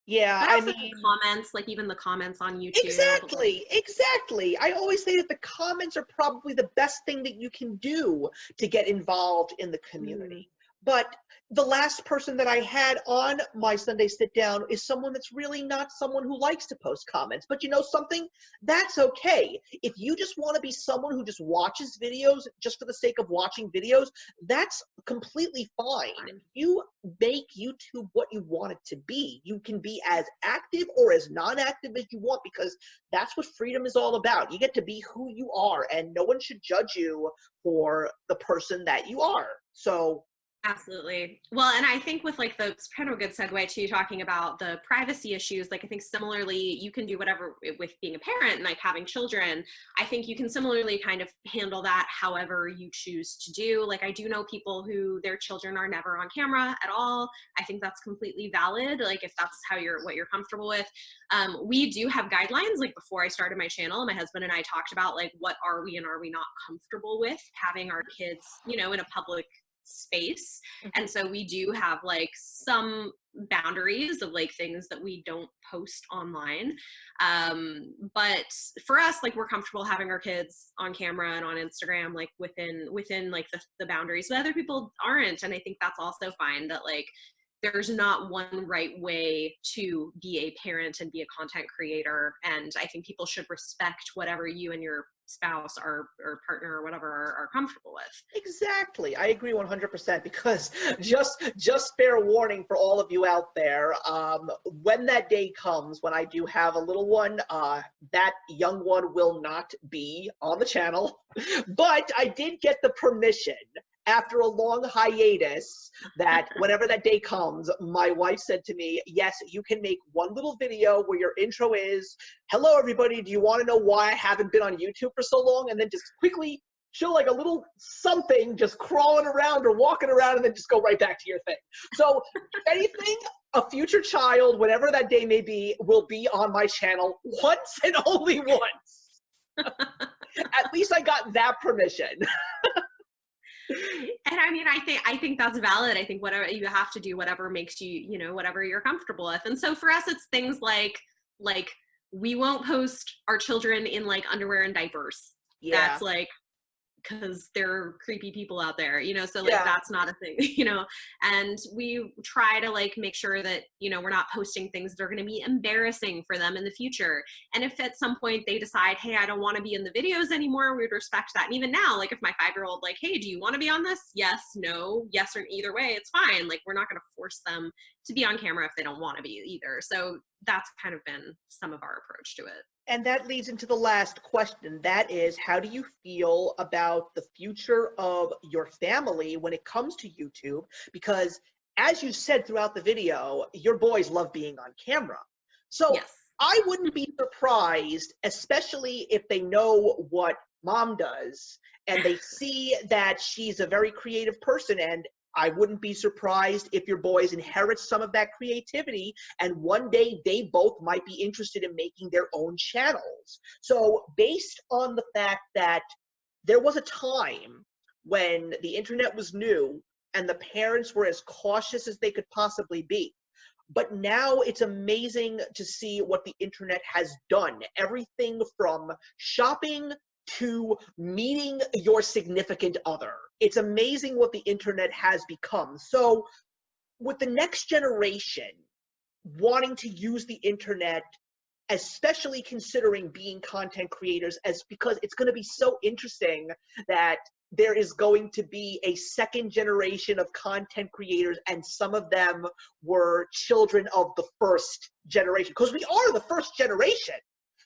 A: Yeah.
B: But
A: I
B: also the
A: mean,
B: comments, like even the comments on YouTube, like,
A: exactly, exactly. I always say that the comments are probably the best thing that you can do to get involved in the
B: mhm.
A: community. But the last person that I had on my Sunday sit down is someone that's really not someone who likes to post comments. But you know something? That's okay. If you just want to be someone who just watches videos just for the sake of watching videos, that's completely fine.
B: Fine.
A: You make YouTube what you want it to be. You can be as active or as non-active as you want, because that's what freedom is all about. You get to be who you are, and no one should judge you for the person that you are. So
B: Absolutely. Well, and I think with like it's kind of a good segue to talking about the privacy issues. Like, I think similarly, you can do whatever with being a parent and like having children. I think you can similarly kind of handle that however you choose to do. Like, I do know people who their children are never on camera at all. I think that's completely valid. Like, if that's what you're comfortable with. We do have guidelines. Like, before I started my channel, my husband and I talked about like, what are we and are we not comfortable with having our kids, in a public space. And so we do have like some boundaries of like things that we don't post online. But for us, like, we're comfortable having our kids on camera and on Instagram, like within like the boundaries, but other people aren't. And I think that's also fine, that like there's not one right way to be a parent and be a content creator. And I think people should respect whatever you and your spouse or partner or whatever are comfortable with.
A: exactly, I agree 100%, because just fair warning for all of you out there, when that day comes when I do have a little one, that young one will not be on the channel. But I did get the permission after a long hiatus that whenever that day comes, my wife said to me, yes, you can make one little video where your intro is, hello everybody, do you want to know why I haven't been on YouTube for so long? And then just quickly show like a little something just crawling around or walking around, and then just go right back to your thing. So if anything, a future child, whatever that day may be, will be on my channel once and only once. At least I got that permission.
B: And I mean, I think that's valid. I think whatever you have to do, whatever makes you, whatever you're comfortable with. And so for us, it's things like we won't post our children in like underwear and diapers.
A: Yeah.
B: That's like, because there are creepy people out there, so like
A: Yeah.
B: that's not a thing. And we try to like make sure that, we're not posting things that are going to be embarrassing for them in the future. And if at some point they decide, hey, I don't want to be in the videos anymore, we would respect that. And even now, like, if my 5-year-old like, hey, do you want to be on this? Yes, no, yes, or either way, it's fine. Like, we're not going to force them to be on camera if they don't want to be either. So that's kind of been some of our approach to it.
A: And that leads into the last question. That is, how do you feel about the future of your family when it comes to YouTube? Because as you said throughout the video, your boys love being on camera. So
B: Yes.
A: I wouldn't be surprised, especially if they know what mom does and they see that she's a very creative person. And I wouldn't be surprised if your boys inherit some of that creativity and one day they both might be interested in making their own channels. So based on the fact that there was a time when the internet was new and the parents were as cautious as they could possibly be. But now it's amazing to see what the internet has done. Everything from shopping to meeting your significant other. It's amazing what the internet has become. So with the next generation wanting to use the internet, especially considering being content creators, as because it's going to be so interesting that there is going to be a second generation of content creators and some of them were children of the first generation, because we are the first generation.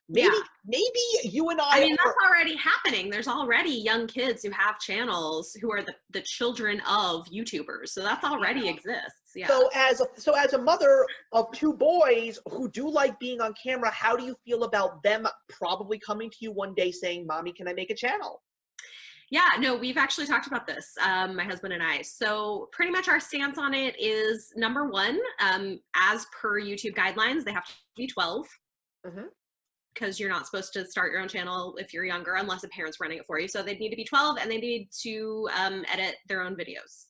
A: Maybe
B: Yeah.
A: maybe you and
B: I mean,
A: are,
B: that's already happening. There's already young kids who have channels who are the children of YouTubers. So that's already exists. Yeah.
A: so as a mother of two boys who do like being on camera, how do you feel about them probably coming to you one day saying, "Mommy, can I make a channel?"
B: Yeah, no, we've actually talked about this, my husband and I. So pretty much our stance on it is, number one, as per YouTube guidelines, they have to be 12.
A: Mhm.
B: Because you're not supposed to start your own channel if you're younger unless a parent's running it for you. So they need to be 12 and they need to edit their own videos.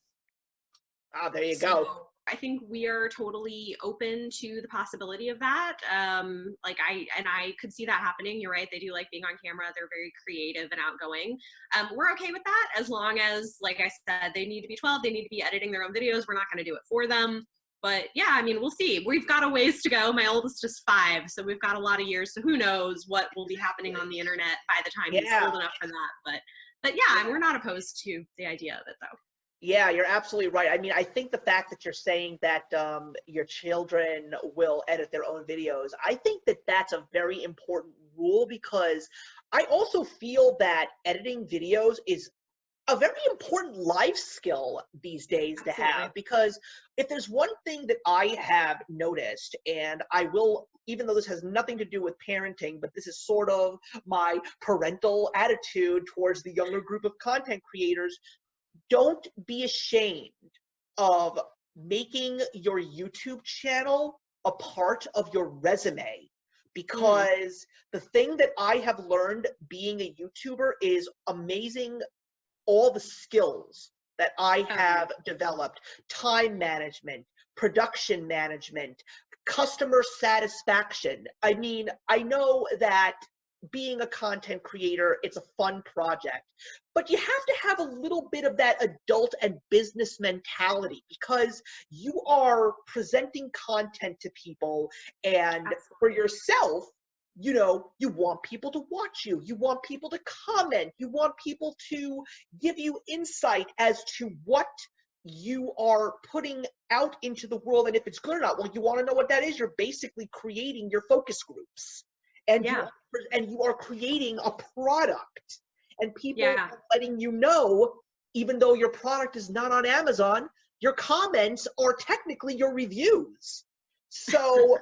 A: Ah, there you
B: So
A: go.
B: I think we are totally open to the possibility of that. Like I could see that happening. You're right. They do like being on camera. They're very creative and outgoing. We're okay with that as long as, like I said, they need to be 12. They need to be editing their own videos. We're not going to do it for them. But yeah, I mean, we'll see. We've got a ways to go. My oldest is 5, so we've got a lot of years. So who knows what will be happening on the internet by the time he's
A: Yeah.
B: old enough for that. But yeah, we're not opposed to the idea of it though.
A: Yeah, you're absolutely right. I mean, I think the fact that you're saying that your children will edit their own videos, I think that that's a very important rule, because I also feel that editing videos is a very important life skill these days to
B: Absolutely.
A: have, because if there's one thing that I have noticed, and I will, even though this has nothing to do with parenting, but this is sort of my parental attitude towards the younger group of content creators, don't be ashamed of making your YouTube channel a part of your resume,
B: Mm,
A: because the thing that I have learned being a YouTuber is amazing, all the skills that I
B: oh yeah.
A: have developed: time management, production management, customer satisfaction. I mean, I know that being a content creator, it's a fun project, but you have to have a little bit of that adult and business mentality, because you are presenting content to people, and for
B: Absolutely.
A: yourself, you know, you want people to watch you, you want people to comment, you want people to give you insight as to what you are putting out into the world, and if it's good or not. Well, you want to know what that is. You're basically creating your focus groups, and
B: Yeah.
A: you are creating a product, and people
B: Yeah.
A: are letting you know, even though your product is not on Amazon, your comments are technically your reviews. So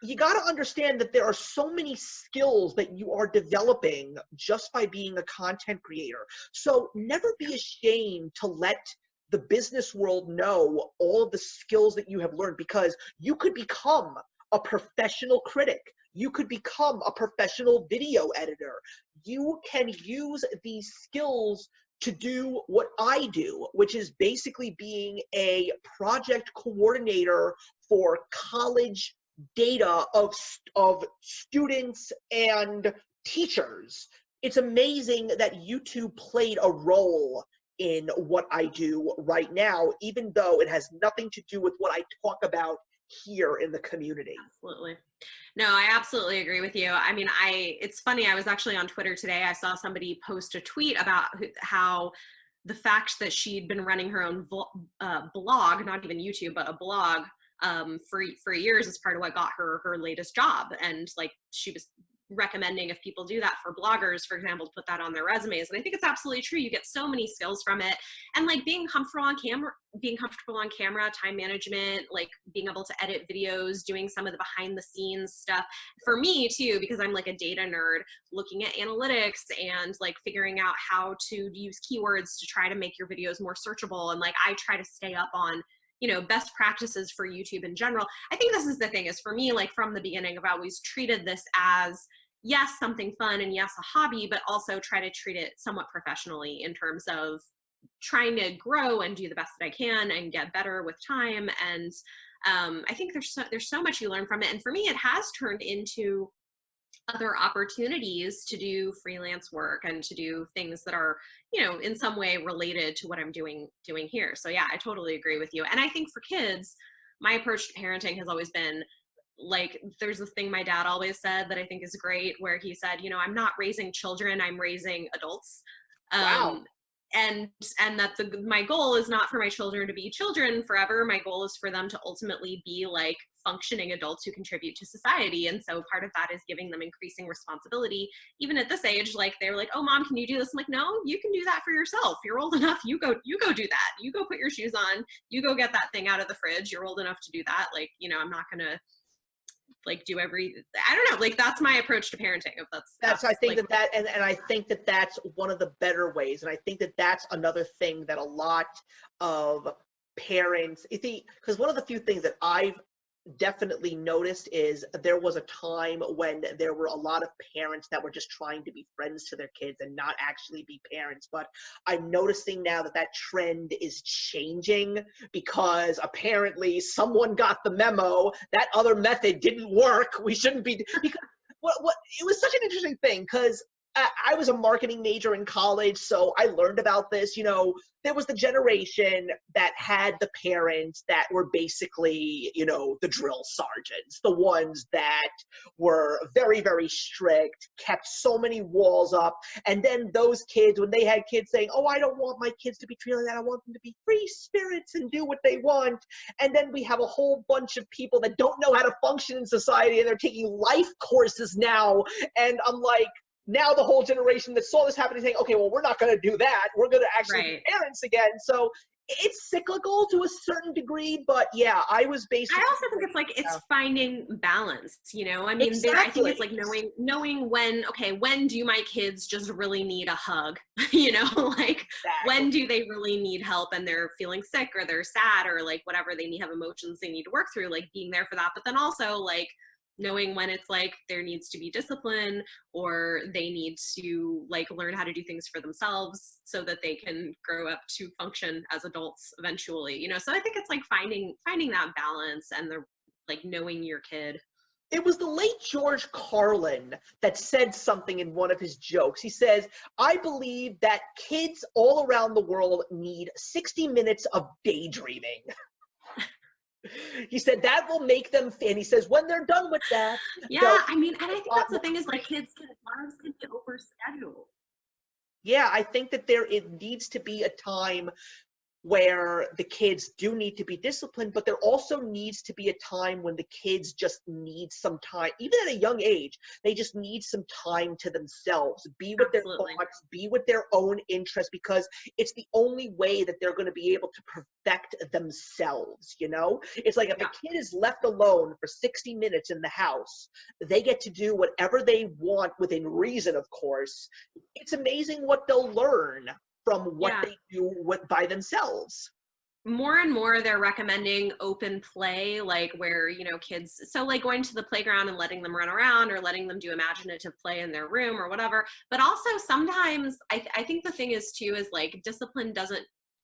A: you got to understand that there are so many skills that you are developing just by being a content creator. So never be ashamed to let the business world know all of the skills that you have learned, because you could become a professional critic. You could become a professional video editor. You can use these skills to do what I do, which is basically being a project coordinator for college data of students and teachers. It's amazing that YouTube played a role in what I do right now, even though it has nothing to do with what I talk about here in the community.
B: Absolutely. No, I absolutely agree with you. I mean, it's funny. I was actually on Twitter today. I saw somebody post a tweet about how the fact that she'd been running her own blog, not even YouTube, but a blog for years is part of what got her latest job. And like she was recommending if people do that for bloggers, for example, to put that on their resumes. And I think it's absolutely true. You get so many skills from it. And like being comfortable on camera, time management, like being able to edit videos, doing some of the behind the scenes stuff for me too, because I'm like a data nerd, looking at analytics and like figuring out how to use keywords to try to make your videos more searchable. And like, I try to stay up on, you know, best practices for YouTube in general. I think this is the thing, is for me, like from the beginning, I've always treated this as, yes, something fun and yes, a hobby, but also try to treat it somewhat professionally in terms of trying to grow and do the best that I can and get better with time. And I think there's so much you learn from it. And for me, it has turned into other opportunities to do freelance work and to do things that are, you know, in some way related to what I'm doing here. So yeah, I totally agree with you. And I think for kids, my approach to parenting has always been like, there's this thing my dad always said that I think is great, where he said, you know, I'm not raising children, I'm raising adults.
A: Wow.
B: And that my goal is not for my children to be children forever. My goal is for them to ultimately be like functioning adults who contribute to society. And so part of that is giving them increasing responsibility. Even at this age, like they were like, oh mom, can you do this? I'm like, no, you can do that for yourself. You're old enough. You go do that. You go put your shoes on, you go get that thing out of the fridge. You're old enough to do that. Like, you know, I'm not going to like do I don't know, like that's my approach to parenting. If that's
A: I think
B: like,
A: that and I think that that's one of the better ways. And I think that that's another thing that a lot of parents, because one of the few things that I've definitely noticed is there was a time when there were a lot of parents that were just trying to be friends to their kids and not actually be parents. But I'm noticing now that that trend is changing, because apparently someone got the memo that other method didn't work. We shouldn't be, because what it was such an interesting thing, because I was a marketing major in college, so I learned about this. You know, there was the generation that had the parents that were basically, you know, the drill sergeants, the ones that were very, very strict, kept so many walls up. And then those kids, when they had kids saying, oh, I don't want my kids to be treated like that, I want them to be free spirits and do what they want. And then we have a whole bunch of people that don't know how to function in society, and they're taking life courses now. And I'm like, now the whole generation that saw this happening saying, okay, well, we're not going to do that. We're going to actually be parents again. So it's cyclical to a certain degree, but yeah, I was basically.
B: I also think it's like, it's finding balance, you know? I mean,
A: Exactly.
B: I think it's like knowing when, okay, when do my kids just really need a hug? You know, like when do they really need help and they're feeling sick or they're sad or like whatever, they have emotions they need to work through, like being there for that. But then also like knowing when it's like there needs to be discipline, or they need to like learn how to do things for themselves so that they can grow up to function as adults eventually, you know? So I think it's like finding that balance and the like knowing your kid.
A: It was the late George Carlin that said something in one of his jokes. He says, I believe that kids all around the world need 60 minutes of daydreaming. He said that will make them, and he says when they're done with that.
B: Yeah, I mean, and I think that's the thing, is like lives can get overscheduled.
A: Yeah, I think that it needs to be a time where the kids do need to be disciplined, but there also needs to be a time when the kids just need some time, even at a young age. They just need some time to themselves, be with their thoughts, be with their own interests, because it's the only way that they're going to be able to perfect themselves, you know? It's like if a kid is left alone for 60 minutes in the house, they get to do whatever they want within reason, of course. It's amazing what they'll learn from what they do by themselves.
B: More and more they're recommending open play, like where, you know, kids, so like going to the playground and letting them run around or letting them do imaginative play in their room or whatever. But also sometimes I think the thing is too, is like discipline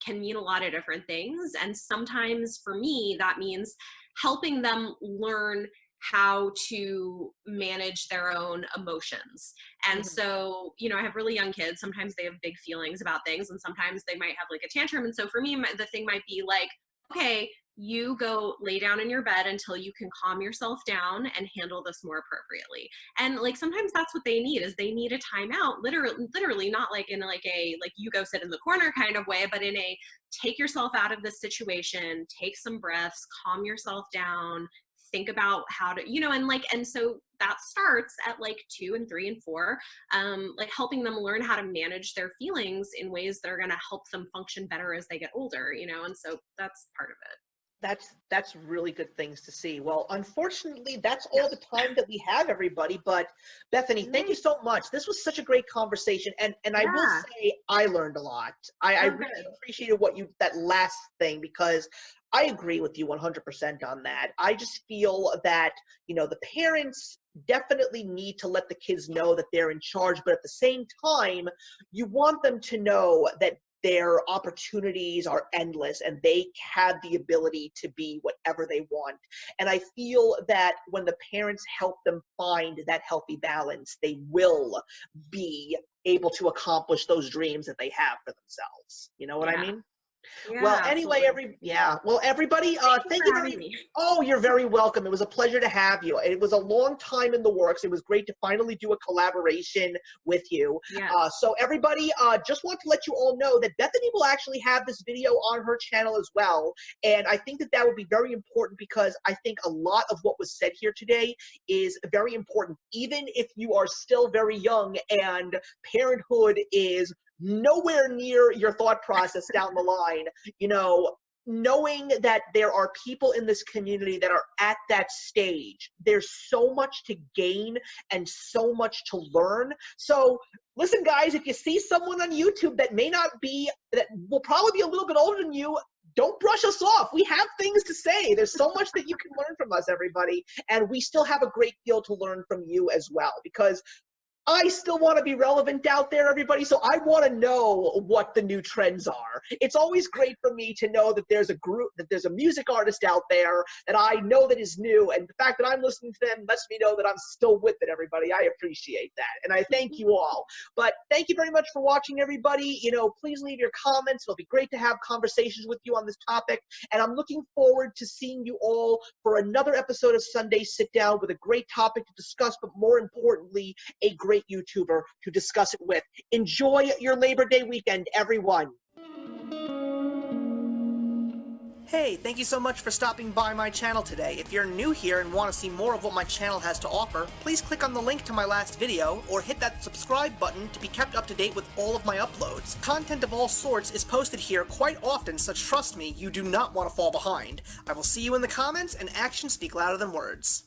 B: can mean a lot of different things. And sometimes for me, that means helping them learn how to manage their own emotions. And so, you know, I have really young kids. Sometimes they have big feelings about things, and sometimes they might have like a tantrum. And so for me, the thing might be like, okay, you go lay down in your bed until you can calm yourself down and handle this more appropriately. And like sometimes that's what they need, is they need a timeout, literally not like in like a like you go sit in the corner kind of way, but in a take yourself out of this situation, take some breaths, calm yourself down, think about how to, and so that starts at like 2 and 3 and 4, like helping them learn how to manage their feelings in ways that are going to help them function better as they get older, and so that's part of it.
A: That's really good things to see. Well, unfortunately, that's
B: Yeah.
A: all the time that we have, everybody. But Bethany, thank you so much. This was such a great conversation, and I will
B: Yeah.
A: say I learned a lot. I
B: Oh,
A: really
B: good.
A: appreciated that last thing, because I agree with you 100% on that. I just feel that, the parents definitely need to let the kids know that they're in charge, but at the same time, you want them to know that their opportunities are endless and they have the ability to be whatever they want. And I feel that when the parents help them find that healthy balance, they will be able to accomplish those dreams that they have for themselves. You know what I
B: Yeah.
A: mean?
B: Yeah,
A: Well, anyway,
B: absolutely.
A: everybody,
B: Thank you
A: thank
B: for
A: you
B: having me.
A: oh, you're very welcome. It was a pleasure to have you. It was a long time in the works. It was great to finally do a collaboration with you.
B: Yes.
A: So everybody, just want to let you all know that Bethany will actually have this video on her channel as well. And I think that would be very important, because I think a lot of what was said here today is very important, even if you are still very young and parenthood is nowhere near your thought process down the line. Knowing that there are people in this community that are at that stage, there's so much to gain and so much to learn. So listen, guys, if you see someone on YouTube that will probably be a little bit older than you, don't brush us off. We have things to say. There's so much that you can learn from us, everybody. And we still have a great deal to learn from you as well, because I still want to be relevant out there, everybody, so I want to know what the new trends are. It's always great for me to know that there's a music artist out there that I know that is new, and the fact that I'm listening to them lets me know that I'm still with it, everybody. I appreciate that, and I thank you all. But thank you very much for watching, everybody. Please leave your comments. It'll be great to have conversations with you on this topic, and I'm looking forward to seeing you all for another episode of Sunday Sit Down with a great topic to discuss, but more importantly, a great YouTuber to discuss it with. Enjoy your Labor Day weekend, everyone. Hey, thank you so much for stopping by my channel today. If you're new here and want to see more of what my channel has to offer, please click on the link to my last video or hit that subscribe button to be kept up to date with all of my uploads. Content of all sorts is posted here quite often, so trust me, you do not want to fall behind. I will see you in the comments, and actions speak louder than words.